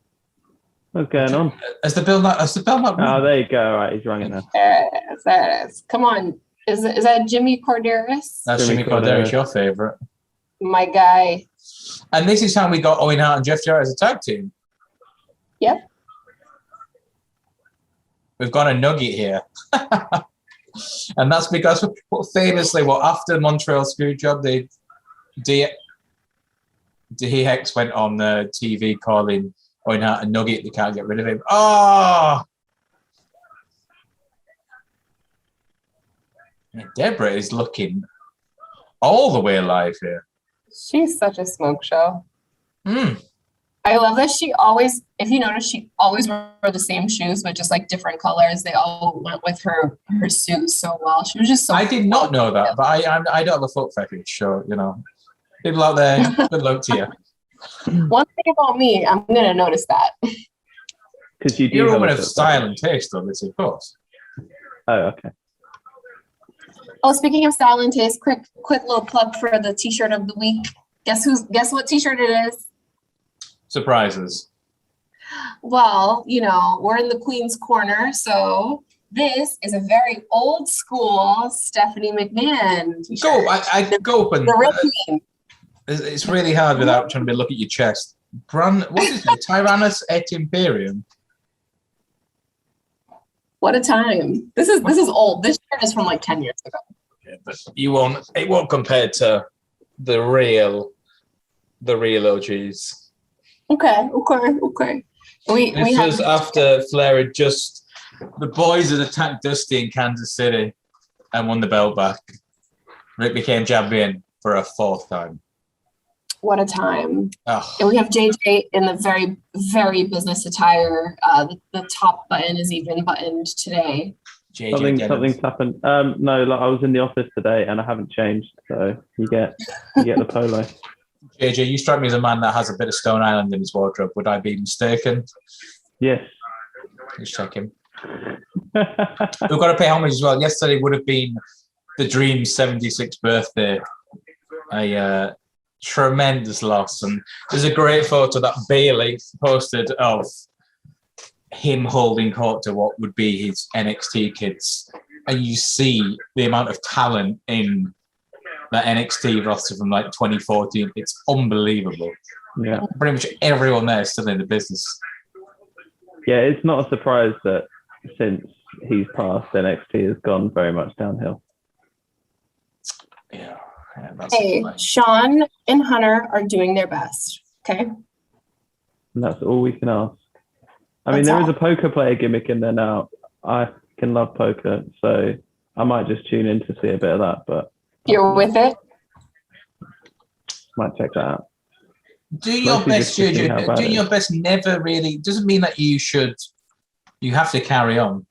What's going on? Has the bell not? Oh, there you go. All right, he's rung it now. There it is. Come on. Is that Jimmy Corderas? That's Jimmy Corderas, your favorite. My guy. And this is how we got Owen Hart and Jeff Jarrett as a tag team. Yep. We've got a nugget here. And that's because famously, after the Montreal Screwjob, DX went on the TV calling Owen Hart a nugget. They can't get rid of him. Oh! And Deborah is looking all the way alive here. She's such a smoke show. Mm. I love that she always, if you notice, she always wore the same shoes, but just like different colors. They all went with her suit so well. She was just so. I did not know that, but I don't have a foot fetish, so people out there, good luck to you. One thing about me, I'm gonna notice that. Because you're a woman of style and taste, though, Lissy, of course. Oh, okay. Oh, speaking of style and taste, quick little plug for the T-shirt of the week. Guess what T-shirt it is? Surprises. Well, we're in the Queen's Corner, so this is a very old school Stephanie McMahon t-shirt. I go up and the real Queen. It's really hard without trying to look at your chest. What is it? Tyrannus et Imperium. What a time! This is old. This shirt is from like 10 years ago. Yeah, but it won't compare to the real OGs. Okay. This was after Flair had the boys had attacked Dusty in Kansas City and won the belt back. Rick became champion for a fourth time. what a time. Oh, And we have JJ in the very, very business attire. The top button is even buttoned today. JJ Something's happened. No, like I was in the office today and I haven't changed, so you get the polo. JJ, you strike me as a man that has a bit of Stone Island in his wardrobe. Would I be mistaken? Yes. Let's check him. We've got to pay homage as well. Yesterday would have been the Dream's 76th birthday. A tremendous loss. And there's a great photo that Bailey posted of him holding court to what would be his NXT kids. And you see the amount of talent in that NXT roster from like 2014. It's unbelievable. Yeah. Pretty much everyone there is still in the business. Yeah, it's not a surprise that since he's passed, NXT has gone very much downhill. Yeah. Hey, Sean and Hunter are doing their best. Okay. And that's all we can ask. I mean, there is a poker player gimmick in there now. I can love poker, so I might just tune in to see a bit of that, but You're with it? might check that out. Do your Mostly best, just to see how JJ. bad Do it your is. best never really doesn't mean that you have to carry on.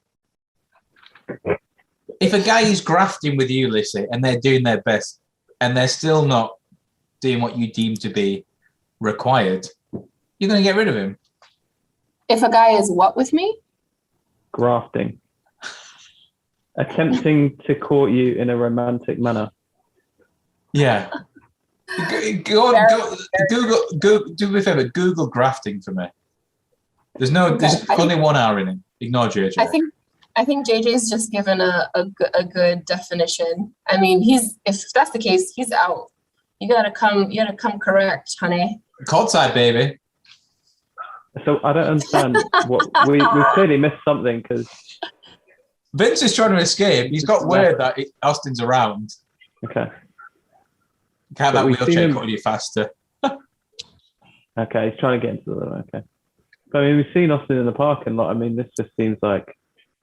If a guy is grafting with you, Lissy, and they're doing their best and they're still not doing what you deem to be required, you're going to get rid of him. If a guy is what with me? Grafting. Attempting to court you in a romantic manner. Yeah. Go Google, do me a favor, Google grafting for me. There's only 1 hour in it. Ignore JJ. I think JJ's just given a good definition. I mean, if that's the case, he's out. You gotta come correct, honey. Courtside, baby. So I don't understand what we clearly missed something because Vince is trying to escape. He's got word that Austin's around. okay. Can't But that we've seen wheelchair him- cut you faster? Okay, he's trying to get into the room. Okay. But I mean, we've seen Austin in the parking lot. I mean, this just seems like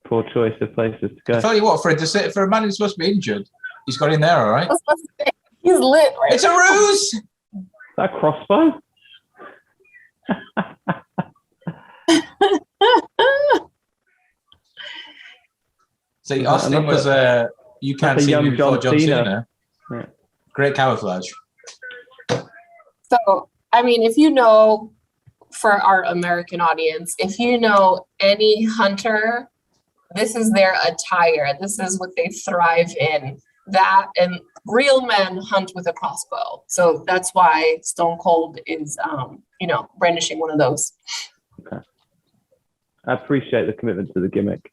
poor choice of places to I go. tell you what, for a man who's supposed to be injured, he's got in there, all right. He's lit, right? It's a ruse. Is that a crossbow? See, Austin was you can't that's a see young me before John John Cena. Cena. Yeah. Great camouflage. So, I mean, if you know, for our American audience, if you know any hunter, this is their attire. This is what they thrive in. That and real men hunt with a crossbow. So that's why Stone Cold is, brandishing one of those. Okay. I appreciate the commitment to the gimmick.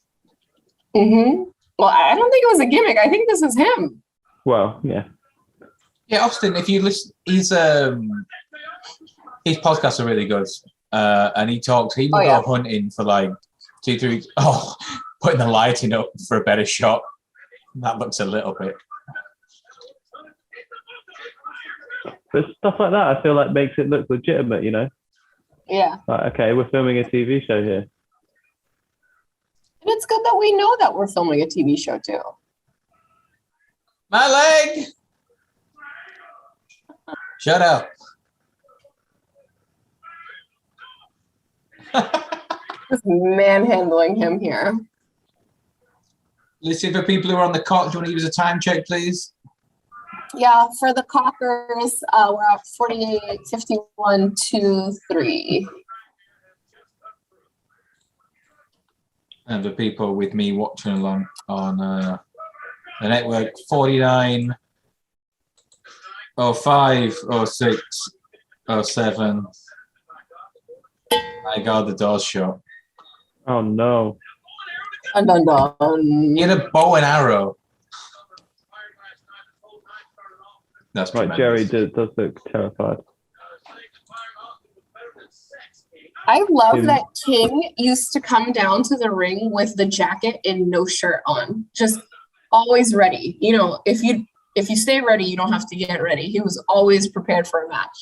Mm-hmm. Well, I don't think it was a gimmick. I think this is him. Well, yeah. Yeah, Austin, if you listen, his podcasts are really good. And he will go hunting for like 2-3 weeks. Oh, putting the lighting up for a better shot. That looks a little bit. But stuff like that, I feel like makes it look legitimate, you know? Yeah. Like, okay, we're filming a TV show here. And it's good that we know that we're filming a TV show too. My leg! Shut up. Just manhandling him here. Listen, for people who are on the clock, do you want to give us a time check, please? Yeah, for the Cockers, we're at 48, 51, 2, 3. And the people with me watching along on the network, 49, 05, 06, 07. My God, the door's shut. Oh, no. Dun, dun, dun. He had a bow and arrow. That's Right, tremendous. Jerry does look terrified. I love Him. that King used to come down to the ring with the jacket and no shirt on, just always ready. You know, if you stay ready, you don't have to get ready. He was always prepared for a match.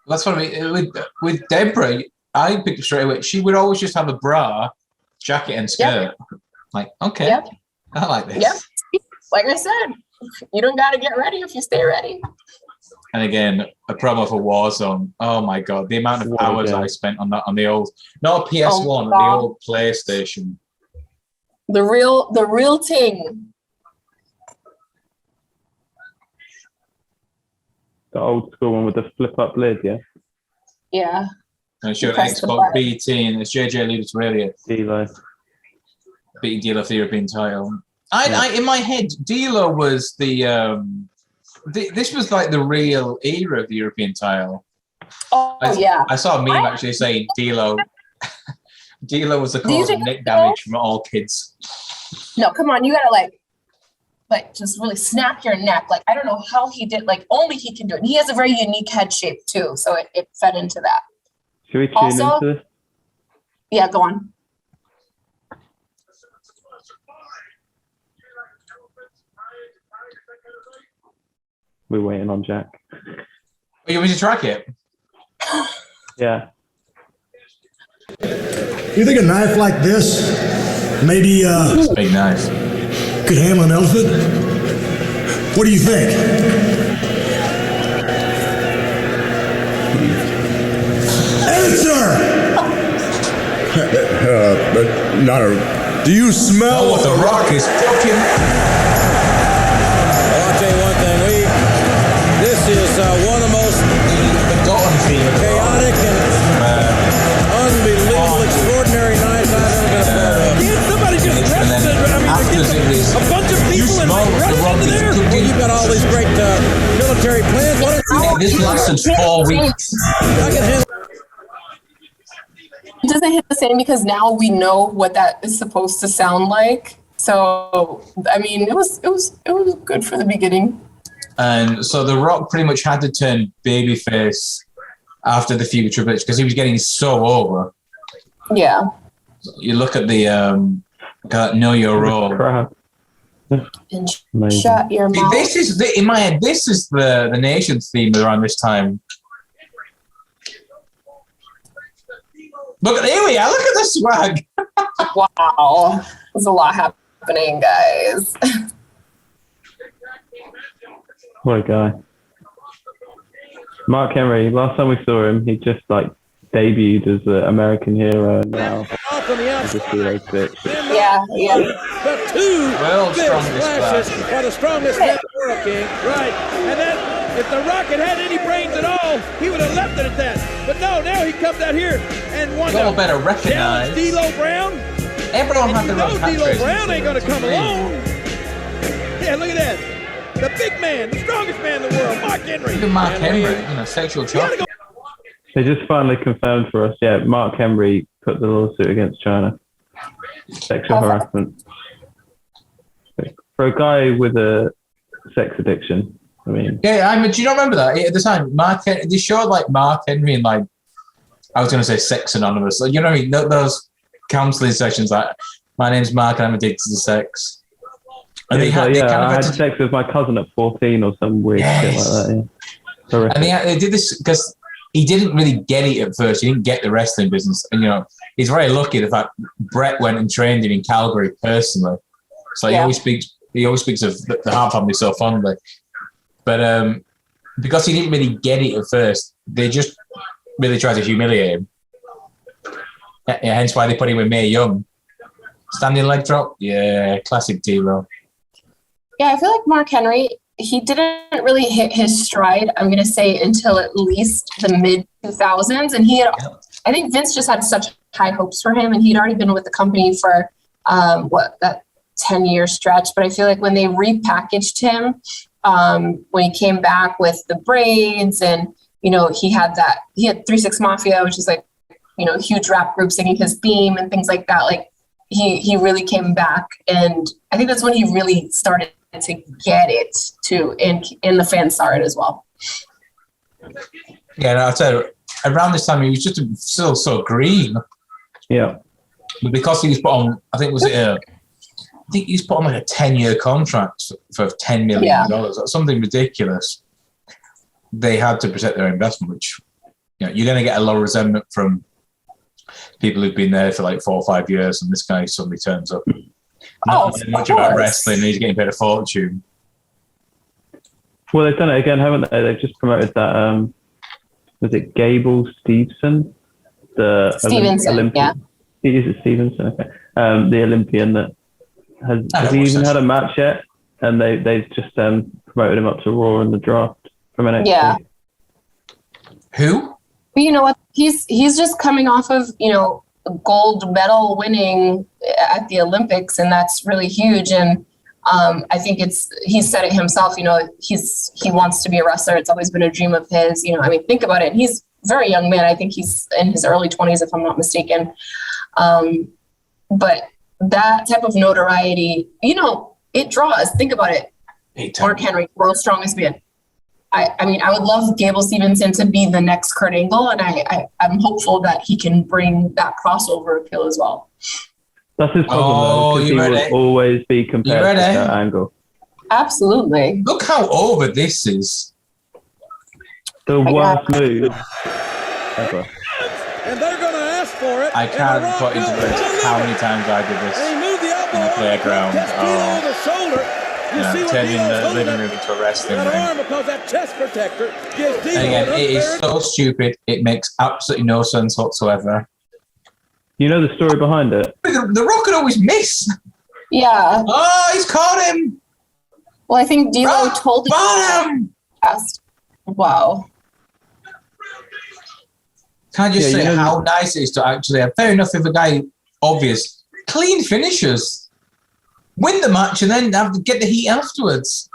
That's what I mean. With Deborah, I picked up straight away. She would always just have a bra, jacket, and skirt. Like, okay, I like this. Yep. Like I said, you don't got to get ready if you stay ready. And again, a promo for Warzone. Oh my god, the amount of hours I spent on that on the old, not PS1, the old PlayStation. The real thing. The old school one with the flip up lid, yeah. Yeah. And it showed Xbox BT, and it's JJ Leaders Radio. D'Lo. Beating D'Lo for the European title. I in my head, D'Lo was this was like the real era of the European title. Oh, I saw a meme actually saying D'Lo. D'Lo was the cause of neck damage from all kids. No, come on, you gotta like just really snap your neck. Like, I don't know how he did, like only he can do it. And he has a very unique head shape too, so it fed into that. Should we tune into this? Yeah, go on. We're waiting on Jack. Oh, you want me to track it? Yeah. You think a knife like this, maybe It's a big knife. could handle an elephant? What do you think? Answer! But not a. Do you smell? Oh, the Rock is fucking. Well, I'll tell you one thing. This is one of the most chaotic and unbelievable, extraordinary nights I've ever been a part of. Can't somebody just And then after a bunch of you people and smell like the rush Rock into is there? Well, cooking. you've got all these great military plans. Why don't This lasted 4 weeks. I can handle It doesn't hit the same because now we know what that is supposed to sound like. So I mean, it was good for the beginning. And so The Rock pretty much had to turn babyface after the feud with Triple H because he was getting so over. Yeah. You look at the Know Your Role. Crap. And Amazing. shut your mouth. This is in my head. This is the nation's theme around this time. Look at here we are. Look at the swag. Wow. There's a lot happening, guys. What a guy. Mark Henry, last time we saw him, he just like debuted as an American hero, and now off on the he's outside. a hero bitch. Yeah. The two World's big strongest splashes man. by the strongest man in the world, King. Right. And then if The Rock had had any brains at all, he would have left it at that. But no, now he comes out here and won Y'all better recognize. D'Lo Brown. Everyone And had you the wrong know D'Lo catchphrase. Brown ain't going to come along. Yeah, look at that. The big man, the strongest man in the world, Mark Henry. Even Mark Henry, sexual You gotta chocolate. go. They just finally confirmed for us, yeah, Mark Henry put the lawsuit against China. Sexual harassment. For a guy with a sex addiction, I mean, Yeah, do you not remember that at the time? They showed like Mark Henry and like I was going to say Sex Anonymous. Like, you know what I mean? Those counselling sessions like, my name's Mark and I'm addicted to sex. And they had I had sex with my cousin at 14 or some weird shit like that. Yeah. And they did this because he didn't really get it at first. He didn't get the wrestling business. And, he's very lucky the fact Brett went and trained him in Calgary personally. So he always speaks of the Hart family so fondly. But because he didn't really get it at first, they just really tried to humiliate him. Yeah, hence why they put him with Mae Young. Standing leg drop? Yeah, classic D'Lo. Yeah, I feel like Mark Henry, he didn't really hit his stride, I'm going to say, until at least the mid-2000s. And I think Vince just had such high hopes for him, and he'd already been with the company for, that 10-year stretch. But I feel like when they repackaged him, when he came back with the braids and, he had 3-6 Mafia, which is like, a huge rap group singing his theme and things like that. Like, he really came back, and I think that's when he really started to get it too, and the fans saw it as well. Yeah, I'll tell you, around this time he was just still so green. Yeah. But because he was put on, I think he's put on like a 10-year contract for $10 million. That's something ridiculous. They had to protect their investment, which you're going to get a lot of resentment from people who've been there for like 4 or 5 years, and this guy suddenly turns up. Not much about wrestling, and he's getting paid a fortune. Well, they've done it again, haven't they? They've just promoted that. Was it Gable Stevenson? The Stevenson, Olympian. yeah. Is it Stevenson? Okay. The Olympian that has he even had a match yet? And they've just promoted him up to Raw in the draft from NXT. Yeah. Who? But you know what? He's just coming off of, a gold medal winning at the Olympics, and that's really huge. And I think he said it himself, he wants to be a wrestler. It's always been a dream of his, think about it. He's a very young man. I think he's in his early 20s, if I'm not mistaken. But that type of notoriety, it draws. Think about it. Mark Henry, world's strongest man. I would love Gable Stevenson to be the next Kurt Angle, and I'm hopeful that he can bring that crossover appeal as well. That's his problem, though, because he will always be compared to Kurt Angle. Absolutely. Look how over this is. The worst move ever. And they're going to ask for it. I can't put into words how many times I did this in the playground. Turning the living room into a wrestling ring. Because that chest protector gives and again, it is so stupid. It makes absolutely no sense whatsoever. You know the story behind it? The Rock could always miss. Yeah. Oh, he's caught him. Well, I think D'Lo told him. Wow. Can I just say how nice it is to actually have, fair enough if a guy, obvious, clean finishers. Win the match and then have to get the heat afterwards.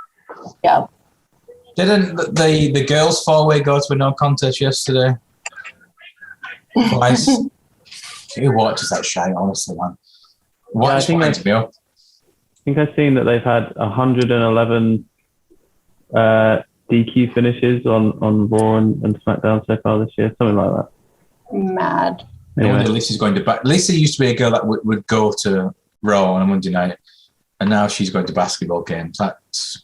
Yeah. Didn't the girls' four-way go to a no contest yesterday? Twice. Who watches that shite, honestly, man? Watch winds me up. I think I've seen that they've had 111 DQ finishes on Raw and SmackDown so far this year, something like that. Mad. Anyway. I wonder Lissy's going to back. Lissy used to be a girl that would go to Raw on a Monday night, and now she's going to basketball games. That's.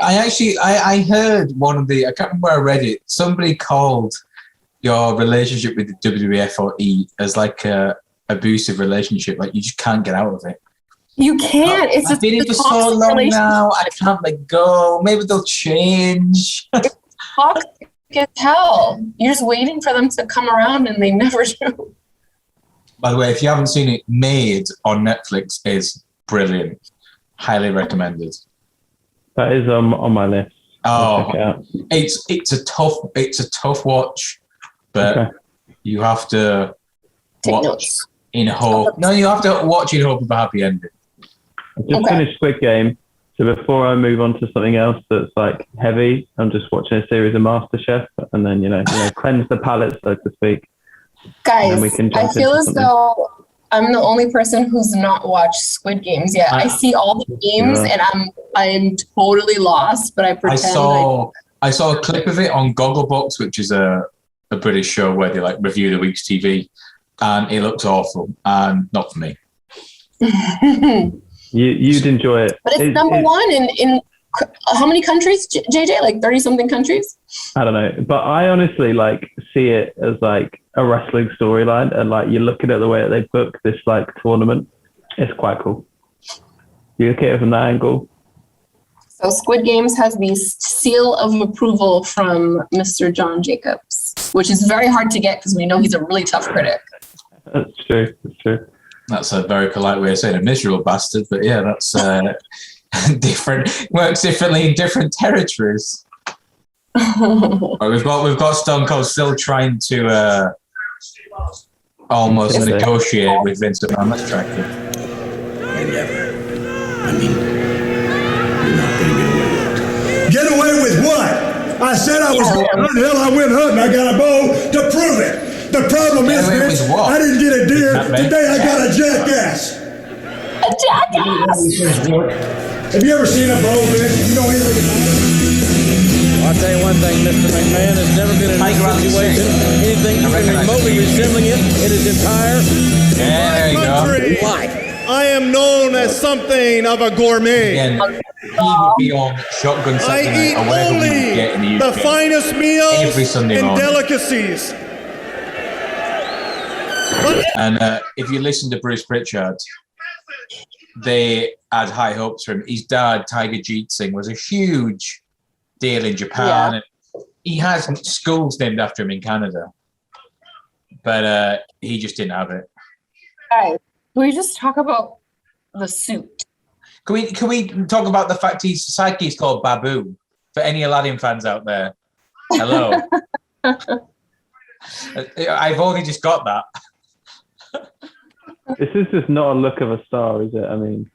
I heard one of the, I can't remember where I read it. Somebody called your relationship with the WWF or E as like a abusive relationship. Like you just can't get out of it. You can't. It's I've been in for so long now. I can't let go. Maybe they'll change. It's toxic as hell. You're just waiting for them to come around, and they never do. By the way, if you haven't seen it, Made on Netflix is brilliant. Highly recommended. That is on my list. Oh, it's a tough watch, but you have to watch in hope. No, you have to watch in hope of a happy ending. I've just finished Squid Game, so before I move on to something else that's like heavy, I'm just watching a series of MasterChef, and then cleanse the palate, so to speak. Guys, I feel as though I'm the only person who's not watched Squid Games yet. I see all the games and I'm totally lost, but I pretend. I saw a clip of it on Gogglebox, which is a British show where they like review the week's TV, and it looks awful and not for me. You'd enjoy it. But it's number one in how many countries, JJ? Like 30-something countries? I don't know. But I honestly see it as like a wrestling storyline, and like you're looking at the way that they book this like tournament. It's quite cool. You look at it from that angle. So Squid Games has the seal of approval from Mr. John Jacobs, which is very hard to get because we know he's a really tough critic. That's true. That's a very polite way of saying a miserable bastard, but yeah, that's different. Works differently in different territories. We've got Stone Cold still trying to almost negotiate with Vince McMahon. Let's track it. You're not going to get away with it. Get away with what? I said I was hunting. Hell, I went hunting. I got a bow to prove it. The problem is, Vince, I didn't get a deer. Today I got a jackass. A jackass? Have you ever seen a bow, Vince? You know anything about it? I'll tell you one thing, Mr. McMahon has never been in a situation, anything even remotely resembling it in his entire life. I am known as something of a gourmet. Again, he would be on Shotgun Saturday or whatever we get in the UK. The finest meals every Sunday and morning. Delicacies. And if you listen to Bruce Pritchard, they had high hopes for him. His dad, Tiger Jeet Singh, was a huge deal in Japan. Yeah. He has schools named after him in Canada, but he just didn't have it. Guys, can we just talk about the suit? Can we talk about the fact his psyche's called Babu? For any Aladdin fans out there, hello. I've only just got that. This is just not a look of a star, is it? I mean,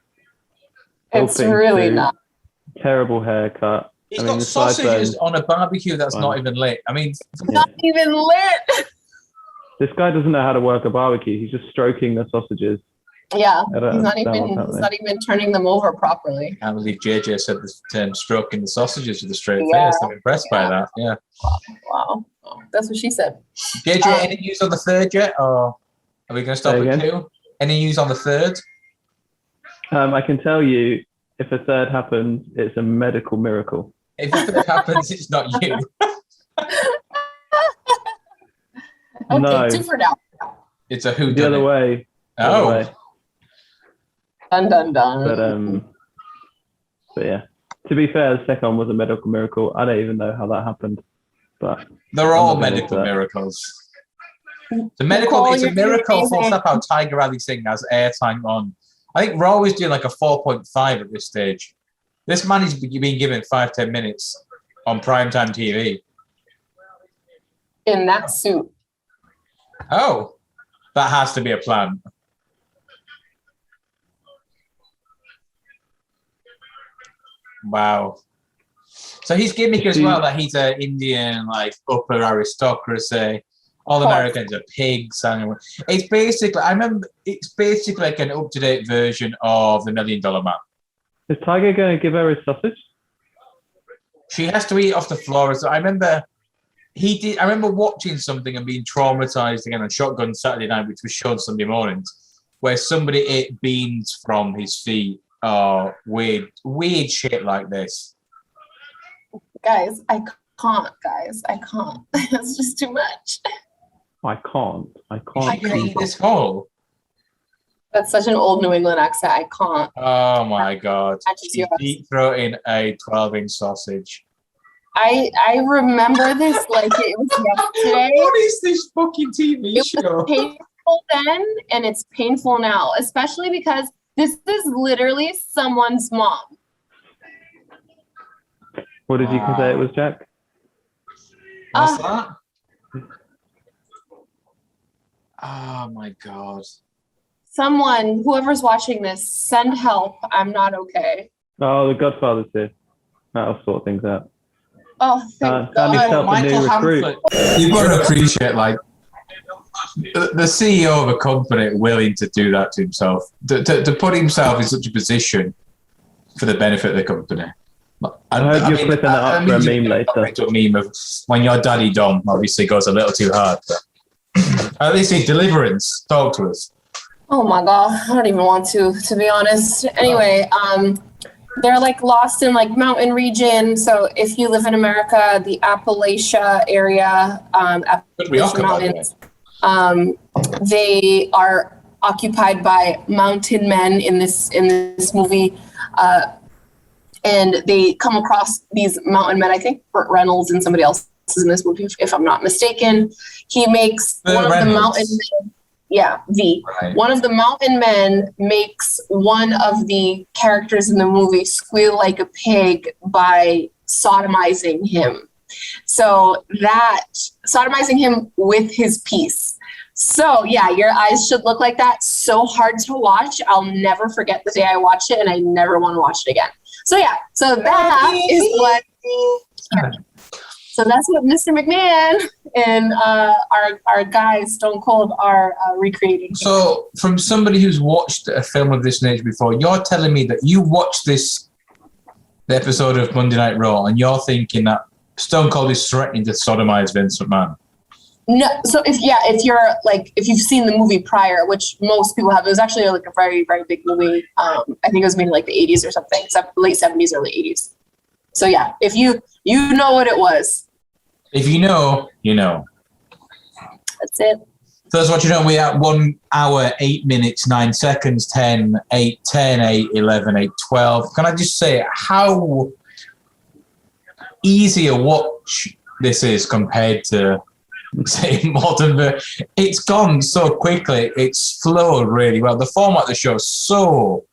It's really suit, not. Terrible haircut. He's got sausages on a barbecue that's not even lit. I mean, Not even lit. This guy doesn't know how to work a barbecue. He's just stroking the sausages. Yeah, I don't he's not understand even what's he's not even turning them over properly. I can't believe JJ said the term stroking the sausages with a straight Yeah. face. I'm impressed by that. Yeah. Wow. Oh, that's what she said. JJ, any news on the third yet? Or are we going to stop Say at again? 2? Any news on the third? I can tell you, if a third happens, it's a medical miracle. If the third happens, it's not you. Okay, No. 2 for now. It's a who The other way. The other Oh. way. Dun dun dun. But yeah. To be fair, the second one was a medical miracle. I don't even know how that happened, but They're all I'm not gonna medical do that. miracles. The medical, Nicole, it's a you're miracle full amazing. stop how Tiger Ali Singh has airtime on. I think Raw is doing like a 4.5 at this stage. This man is being given 5-10 minutes on primetime TV. In that suit. Oh, that has to be a plan. Wow. So his gimmick as well that he's an Indian, like upper aristocracy. All Americans are pigs. And it's basically, I remember, it's basically like an up-to-date version of the $1 Million Man. is Tiger going to give her his sausage? She has to eat off the floor. So I remember I remember watching something and being traumatized again on Shotgun Saturday Night, which was shown Sunday mornings, where somebody ate beans from his feet. Oh, weird shit like this. Guys, I can't, guys. I can't. It's just too much. I can't. I can eat this whole. That's such an old New England accent. I can't. Oh my God. Matches She's yours. deep throating a 12-inch sausage. I remember this like it was yesterday. What is this fucking TV It show? was painful then, and it's painful now, especially because this is literally someone's mom. What did you say it was, Jack? What's that? Oh my God. Someone, whoever's watching this, send help. I'm not okay. Oh, the Godfather's here. That'll sort things out. Oh, thank Found God. yourself a new recruit. You've got to appreciate, like, the CEO of a company willing to do that to himself, to put himself in such a position for the benefit of the company. I hope you're clipping that up for a meme later. Into a meme of when your daddy Dom obviously goes a little too hard. But at least in Deliverance, talk to us. Oh my God, I don't even want to be honest. Anyway, they're like lost in like mountain region. So if you live in America, the Appalachia area, Appalachian Mountains, they are occupied by mountain men in this movie. And they come across these mountain men. I think Burt Reynolds and somebody else is in this movie, if I'm not mistaken. He makes one of the mountain men. Yeah, Right. One of the mountain men makes one of the characters in the movie squeal like a pig by sodomizing him. So that, sodomizing him with his piece. So yeah, your eyes should look like that. So hard to watch. I'll never forget the day I watched it, and I never want to watch it again. So yeah, so that is what... So that's what Mr. McMahon and our guy Stone Cold are recreating. So, from somebody who's watched a film of this nature before, you're telling me that you watched the episode of Monday Night Raw, and you're thinking that Stone Cold is threatening to sodomize Vince McMahon. No, so if you've seen the movie prior, which most people have, it was actually like a very, very big movie. I think it was made in like the 80s or something, late 70s, early 80s. So yeah, if you know what it was. If you know, you know. That's it. First, what you know, we're at 1 hour, 8 minutes, 9 seconds, 10, 8, 10, 8, 11, 8, 12. Can I just say how easy a watch this is compared to, say, modern? It's gone so quickly. It's flowed really well. The format of the show is so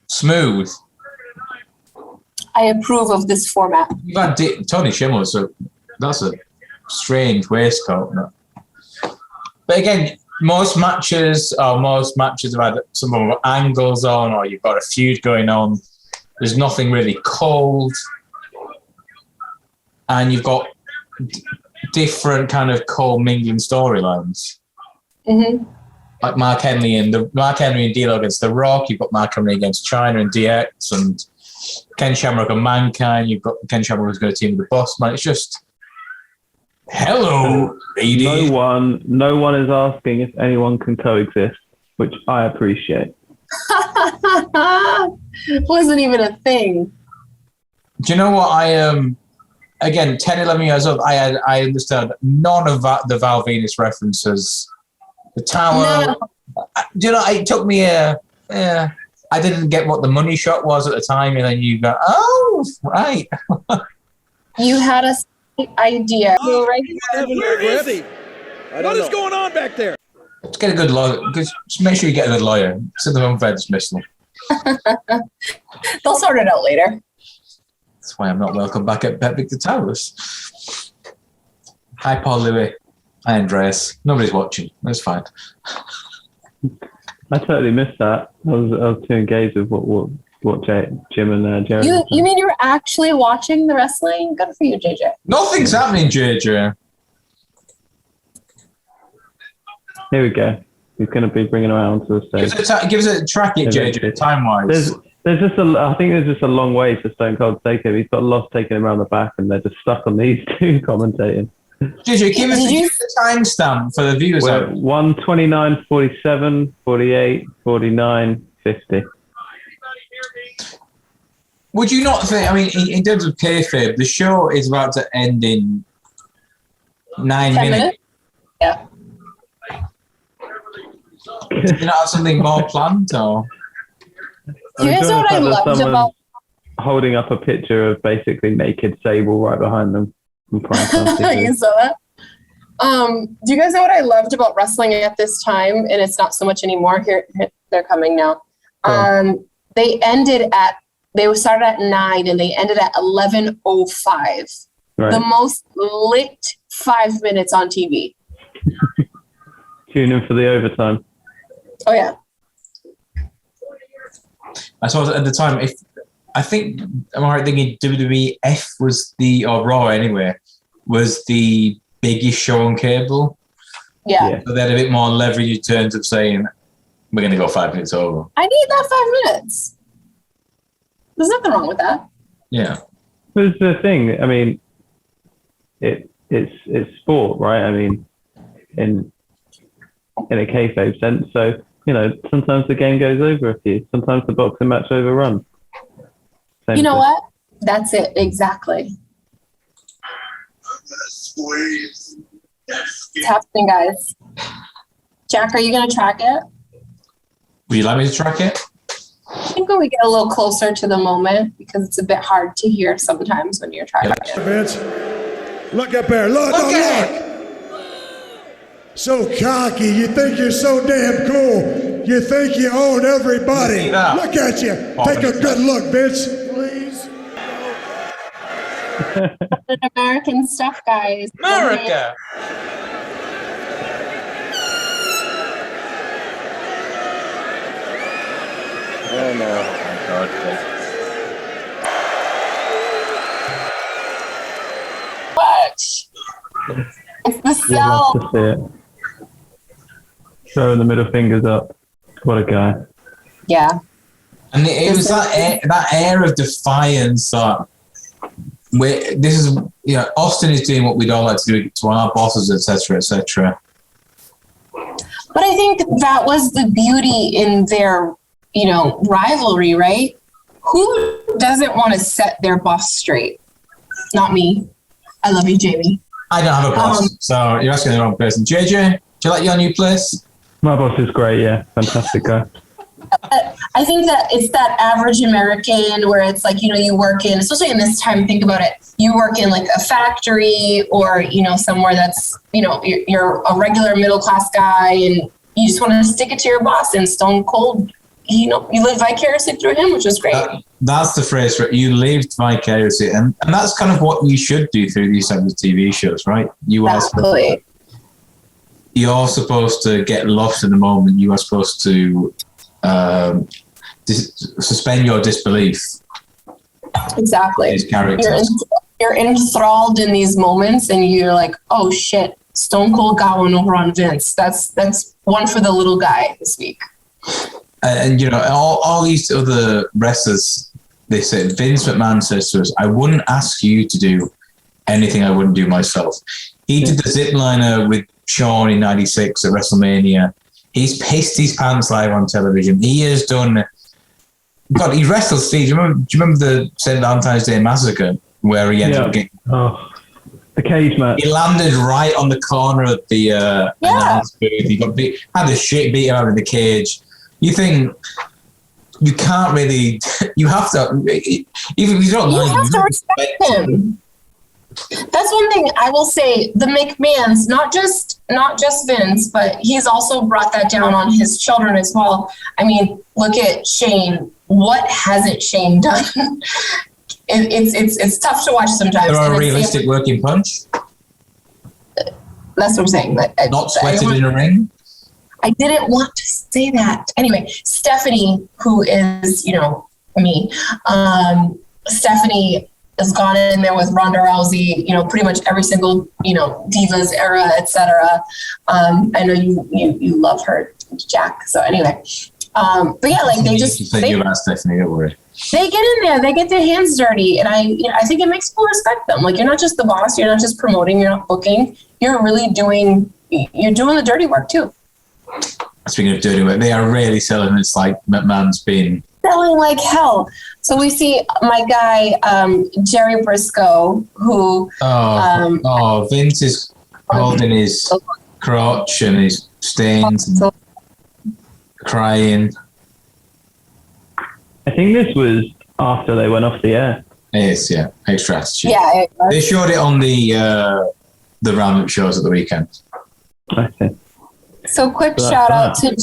smooth. I approve of this format. You've had Tony Schimmel, so that's a strange waistcoat. But again, most matches have had some more angles on, or you've got a feud going on. There's nothing really cold. And you've got different kind of cold mingling storylines. Mm-hmm. Like Mark Henry and D'Lo against The Rock. You've got Mark Henry against China and DX, and Ken Shamrock and Mankind. You've got Ken Shamrock who's going to team with the Boss Man. It's just, hello, lady. No one is asking if anyone can coexist, which I appreciate. Wasn't even a thing. Do you know what again, 10, 11 years old, I understand none of the Val Venus references. The tower. No. Do you know, it took me I didn't get what the money shot was at the time, and then you go, oh, right. You had a idea. What is going on back there? Let's get a good lawyer. Just make sure you get a good lawyer. Instead of unfair dismissal. They'll sort it out later. That's why I'm not welcome back at Bet Victor Towers. Hi, Paul Louis. Hi, Andreas. Nobody's watching. That's fine. I totally missed that. I was too engaged with what Jim and Jerry. You mean you were actually watching the wrestling? Good for you, JJ. Nothing's happening, JJ. Here we go. He's going to be bringing around to the stage. Give us a track it, JJ, time-wise. I think there's just a long way for Stone Cold to take him. He's got Lost taking him around the back, and they're just stuck on these two commentating. JJ, give us a timestamp for the viewers. 1:29, 47, 48, 49, 50. Would you not think, I mean, in terms of kayfabe, the show is about to end in 9 minutes? Yeah. Do you not have something more planned, or? Do you guys know what I loved about holding up a picture of basically naked Sable right behind them? You saw that? Do you guys know what I loved about wrestling at this time? And it's not so much anymore. Here they're coming now. They started at 9 and they ended at 11:05. Right. The most lit 5 minutes on TV. Tune in for the overtime. Oh yeah. I suppose at the time, I'm right thinking WWF was or Raw anyway, was the biggest show on cable. Yeah. So they had a bit more leverage in terms of saying, we're going to go 5 minutes over. I need that 5 minutes. There's nothing wrong with that. Yeah. That's the thing. I mean, it's sport, right? I mean, in a kayfabe sense. So, sometimes the game goes over a few. Sometimes the boxing match overruns. You know what? That's it. Exactly. It's happening, guys. Jack, are you going to track it? Would you like me to track it? I think when we get a little closer to the moment, because it's a bit hard to hear sometimes when you're tracking it. Vince, look up there. Look. So cocky. You think you're so damn cool. You think you own everybody. Look at you. Take a good look, Vince. Please. American stuff, guys. America. Oh no. Oh my God. What? It's the cell. You'd love to see it. Throwing the middle fingers up. What a guy. Yeah. And it was that air of defiance that Austin is doing what we'd all like to do to our bosses, etc., etc. But I think that was the beauty in their, rivalry, right? Who doesn't want to set their boss straight? Not me. I love you, Jamie. I don't have a boss, so you're asking the wrong person. JJ? Do you like your new place? My boss is great. Yeah, fantastic guy. I think that it's that average American where it's like, you work in, especially in this time, think about it, you work in like a factory or, somewhere that's, you're a regular middle class guy and you just want to stick it to your boss, and Stone Cold, you live vicariously through him, which is great. That's the phrase, right? You lived vicariously. And that's kind of what you should do through these types of TV shows, right? Exactly. You're supposed to get lost in the moment. You are supposed to suspend your disbelief. Exactly. These characters. You're enthralled in these moments, and you're like, oh shit, Stone Cold got one over on Vince. That's one for the little guy this week. And all these other wrestlers, they said, Vince McMahon says to us, I wouldn't ask you to do anything I wouldn't do myself. He did the zip liner with Shawn in '96 at WrestleMania. He's pissed his pants live on television. He has done. God, he wrestled Steve. Do you remember the St. Valentine's Day Massacre where he ended up getting the cage match? He landed right on the corner of the announce booth. He had the shit beat out of the cage. You think you can't really? You have to, even if you don't like. You have to respect him. That's one thing I will say. The McMahons, not just Vince, but he's also brought that down on his children as well. I mean, look at Shane. What hasn't Shane done? It's tough to watch sometimes. Throw a realistic working punch. That's what I'm saying. Not sweated in a ring. I didn't want to say that. Anyway, Stephanie, who is, me, Stephanie has gone in there with Ronda Rousey, pretty much every single, Divas era, etc. I know you love her, Jack. So anyway, but yeah, like they about Stephanie, don't worry. They get in there, they get their hands dirty, and I think it makes people respect them. Like, you're not just the boss, you're not just promoting, you're not booking, you're doing the dirty work too. Speaking of dirty work, they are really selling. It's like McMahon's been selling like hell. So we see my guy, Jerry Briscoe, who... Vince is holding his crotch and his stains and crying. I think this was after they went off the air. It is, yeah. Extra attitude. Yeah. They showed it on the roundup shows at the weekend. I see. So quick shout out to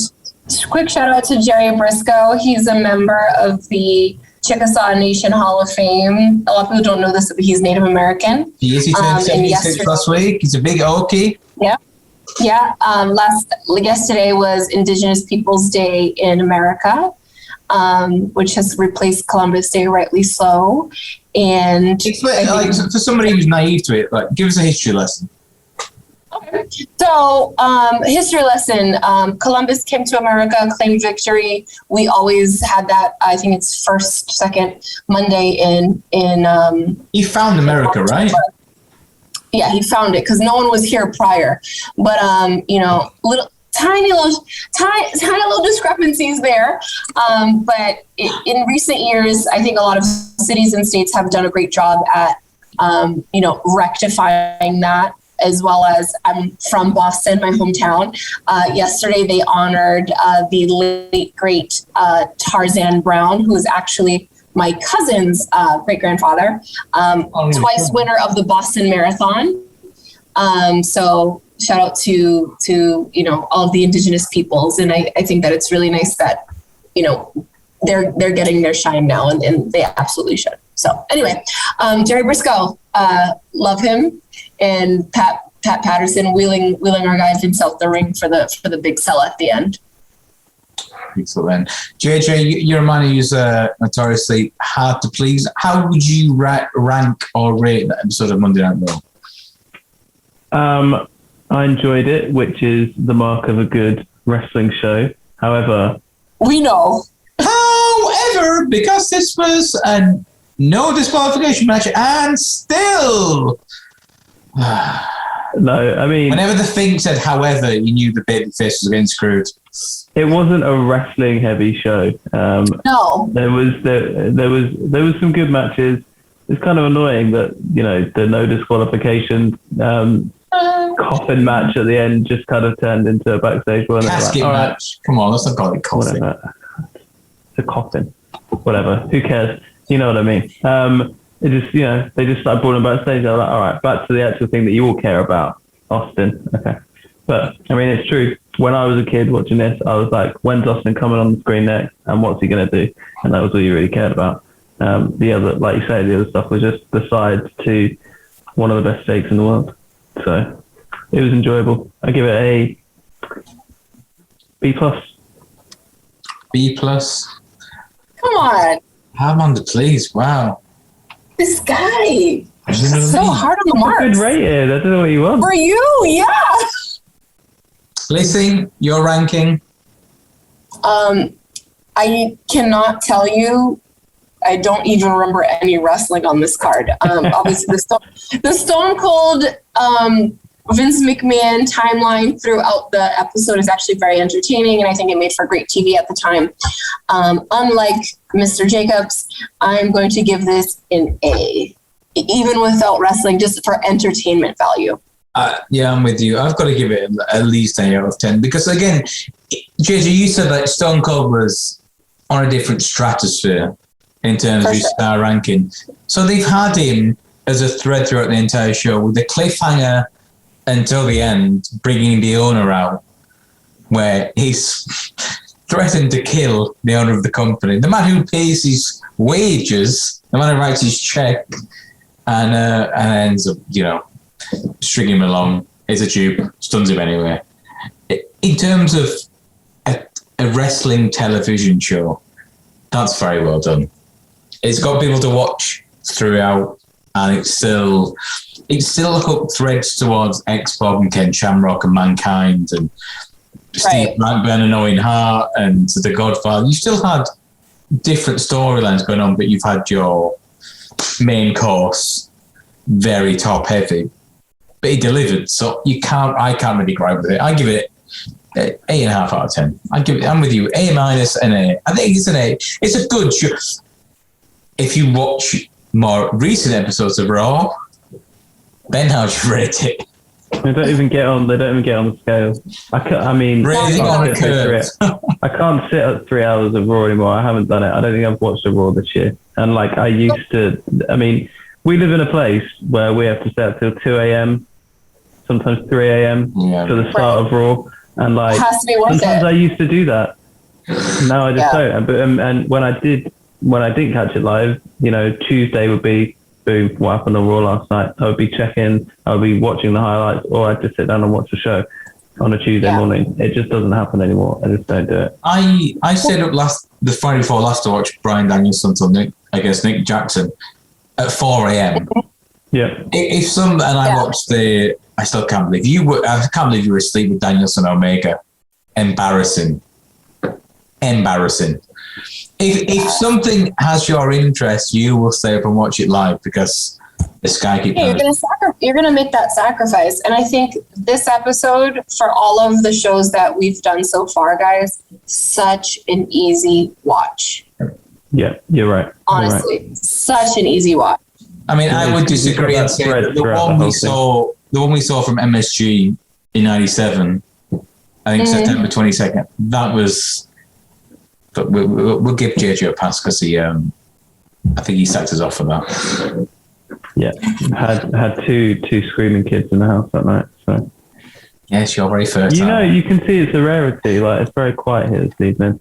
Jerry Briscoe. He's a member of the Chickasaw Nation Hall of Fame. A lot of people don't know this, but he's Native American. He is. He turned 76 last week. He's a big Okie. Yeah. Yeah. Yesterday was Indigenous Peoples Day in America, which has replaced Columbus Day, rightly so. And for somebody who's naive to it, give us a history lesson. Okay. So, history lesson. Columbus came to America, claimed victory. We always had that. I think it's second Monday in. He found America, right? Yeah, he found it because no one was here prior. But tiny little discrepancies there. But in recent years, I think a lot of cities and states have done a great job at rectifying that. As well as I'm from Boston, my hometown. Yesterday, they honored the late, great Tarzan Brown, who is actually my cousin's great-grandfather, twice winner of the Boston Marathon. So shout out to all of the Indigenous peoples. And I think that it's really nice that, they're getting their shine now, and they absolutely should. So anyway, Jerry Briscoe, love him. And Pat Patterson wheeling our guy Vince out the ring for the big sell at the end. Excellent. JJ, you're a man who's notoriously hard to please. How would you rank or rate that episode of Monday Night Raw? I enjoyed it, which is the mark of a good wrestling show. However, we know. However, because this was a no disqualification match, and still. No, I mean, whenever the thing said however, you knew the babyface was getting screwed. It wasn't a wrestling heavy show. No, there was some good matches. It's kind of annoying that the no disqualification. coffin match at the end just kind of turned into a backstage one. Casket match. Come on, let's not call it coffin. Whatever. It's a coffin. Whatever. Who cares? You know what I mean? It just, they just started brought him backstage. I was like, all right, back to the actual thing that you all care about, Austin. Okay. But, I mean, it's true. When I was a kid watching this, I was like, when's Austin coming on the screen next? And what's he going to do? And that was all you really cared about. The other, like you say, the other stuff was just the sides to one of the best stakes in the world. So it was enjoyable. I give it a B+. B+. Come on. Amanda, please. Wow. This guy. So hard on the mark. Good rated. I don't know what you want. For you, yeah. Lissy, your ranking? I cannot tell you. I don't even remember any wrestling on this card. Obviously, the Stone Cold Vince McMahon timeline throughout the episode is actually very entertaining, and I think it made for great TV at the time. Unlike Mr. Jacobs, I'm going to give this an A, even without wrestling, just for entertainment value. Yeah, I'm with you. I've got to give it at least an 8 out of 10 because, again, JJ, you said that Stone Cold was on a different stratosphere in terms of his star ranking. So they've had him as a thread throughout the entire show with the cliffhanger until the end, bringing the owner out, where he's threatened to kill the owner of the company, the man who pays his wages, the man who writes his check, and ends up, stringing him along. It's a dupe, stuns him anyway. In terms of a wrestling television show, that's very well done. It's got people to watch throughout, and it's still hooked threads towards X-Bob and Ken Shamrock and Mankind and Steve Blackburn and Owen Hart and The Godfather. You still had different storylines going on, but you've had your main course very top heavy. But he delivered, so I can't really gripe with it. I give it 8.5 out of 10. I'm with you, A- and A. I think it's an A. It's a good show. If you watch more recent episodes of Raw, then how do you rate it? They don't even get on the scale. I can't sit at 3 hours of Raw anymore. I haven't done it. I don't think I've watched a Raw this year. And like I used to, we live in a place where we have to stay up till 2 a.m., sometimes 3 a.m. for the start of Raw. And like sometimes I used to do that. Now I just don't. And when I didn't catch it live, Tuesday would be, boom, what happened on Raw last night. I would be checking, I would be watching the highlights, or I'd just sit down and watch the show on a Tuesday morning. It just doesn't happen anymore. I just don't do it. I stayed up the Friday before last to watch Bryan Danielson against Nick Jackson at 4 a.m. Yeah. I watched I still can't believe you were asleep with Danielson Omega. Embarrassing. If something has your interest, you will stay up and watch it live because this guy keeps. Hey, you're gonna make that sacrifice, and I think this episode, for all of the shows that we've done so far, guys, such an easy watch. Yeah, you're right. Honestly, such an easy watch. I would disagree and say the one we saw from MSG in '97, I think September 22nd. That was. But we'll give JJ a pass because I think he sacked us off for that. Yeah, had two screaming kids in the house that night. So yes, you're very fertile. You can see it's a rarity. Like it's very quiet here this evening.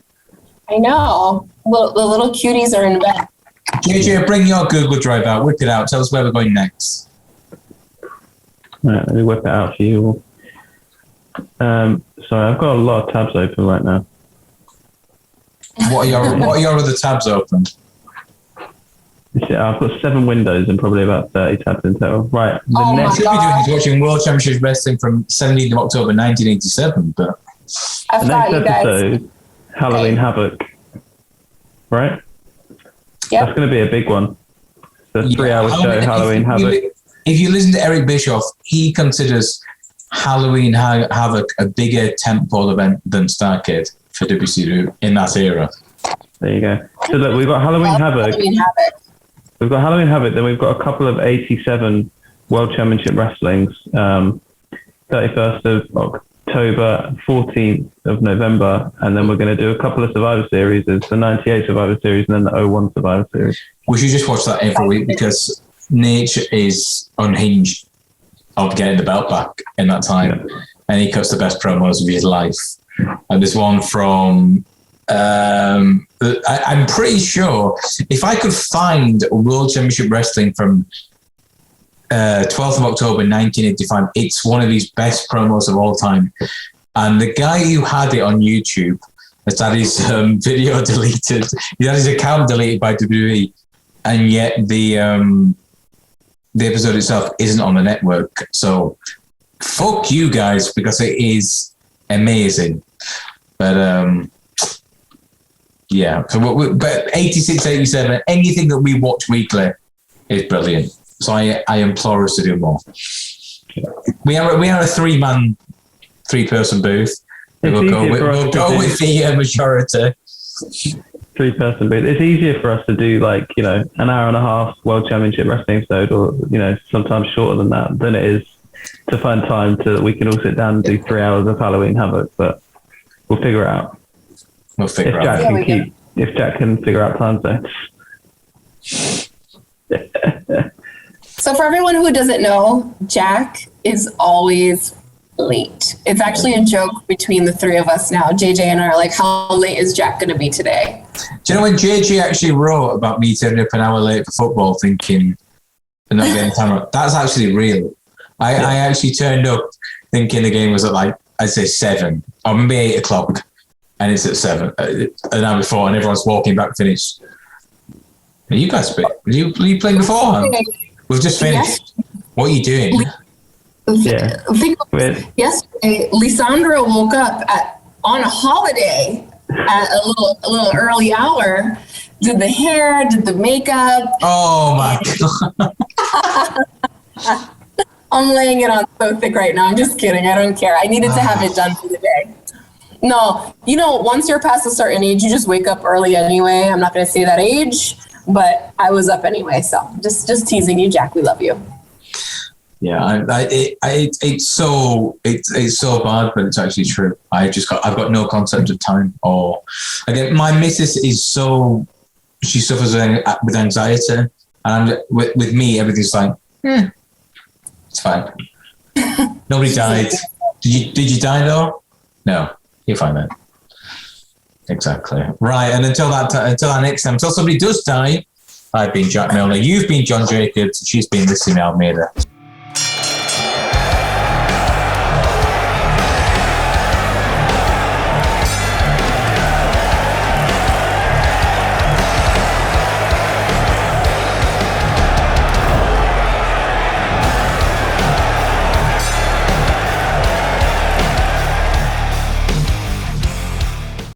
I know. The little cuties are in bed. JJ, bring your Google Drive out. Whip it out. Tell us where we're going next. All right, let me whip it out for you all. Sorry, I've got a lot of tabs open right now. What are your other tabs open? I've got 7 windows and probably about 30 tabs in total. Right. The next thing we're doing is watching World Championship Wrestling from 17th of October 1987. But the next episode, Halloween Havoc. Right? Yeah. That's going to be a big one. The 3-hour show, Halloween Havoc. If you listen to Eric Bischoff, he considers Halloween Havoc a bigger tentpole event than Starrcade for WCW in that era. There you go. So look, we've got Halloween Havoc. We've got Halloween Havoc, then we've got a couple of 87 World Championship Wrestlings. 31st of October, 14th of November, and then we're going to do a couple of Survivor Series. There's the 98 Survivor Series and then the 01 Survivor Series. We should just watch that every week because Nate is unhinged of getting the belt back in that time. Yeah. And he cuts the best promos of his life. And there's one from, I'm pretty sure, if I could find World Championship Wrestling from 12th of October 1985, it's one of his best promos of all time. And the guy who had it on YouTube has had his video deleted. He had his account deleted by WWE. And yet the episode itself isn't on the network. So fuck you guys, because it is amazing. But yeah. So but 86, 87, anything that we watch weekly is brilliant. So I implore us to do more. We are a three-person booth. We'll go with the majority. 3-person booth. It's easier for us to do like, you know, an hour and a half World Championship Wrestling episode, or, you know, sometimes shorter than that, than it is to find time to, we can all sit down and do 3 hours of Halloween Havoc, but we'll figure it out. We'll figure it out. If Jack can figure out time zones. So for everyone who doesn't know, Jack is always late. It's actually a joke between the three of us now. JJ and I are like, how late is Jack going to be today? Do you know when JJ actually wrote about me turning up an hour late for football thinking and not getting time? That's actually real. I actually turned up thinking the game was at like, I'd say 7 or maybe 8 o'clock, and it's at 7 an hour before, and everyone's walking back finished. Are you guys are you playing beforehand? We've just finished. Yes. What are you doing? Yeah. Yesterday, Lissandra woke up on a holiday at a little early hour, did the hair, did the makeup. Oh my God. I'm laying it on so thick right now. I'm just kidding. I don't care. I needed to have it done for the day. No, you know, once you're past a certain age, you just wake up early anyway. I'm not going to say that age, but I was up anyway. So just teasing you, Jack. We love you. Yeah, it's so bad, but it's actually true. I've got no concept of time. Or again, my missus is she suffers with anxiety, and with me, everything's like, it's fine. Nobody died. Did you die though? No, you're fine then. Exactly. Right, and until our next time, until somebody does die, I've been Jack Milner. You've been John Jacobs. She's been Lissy Almeida.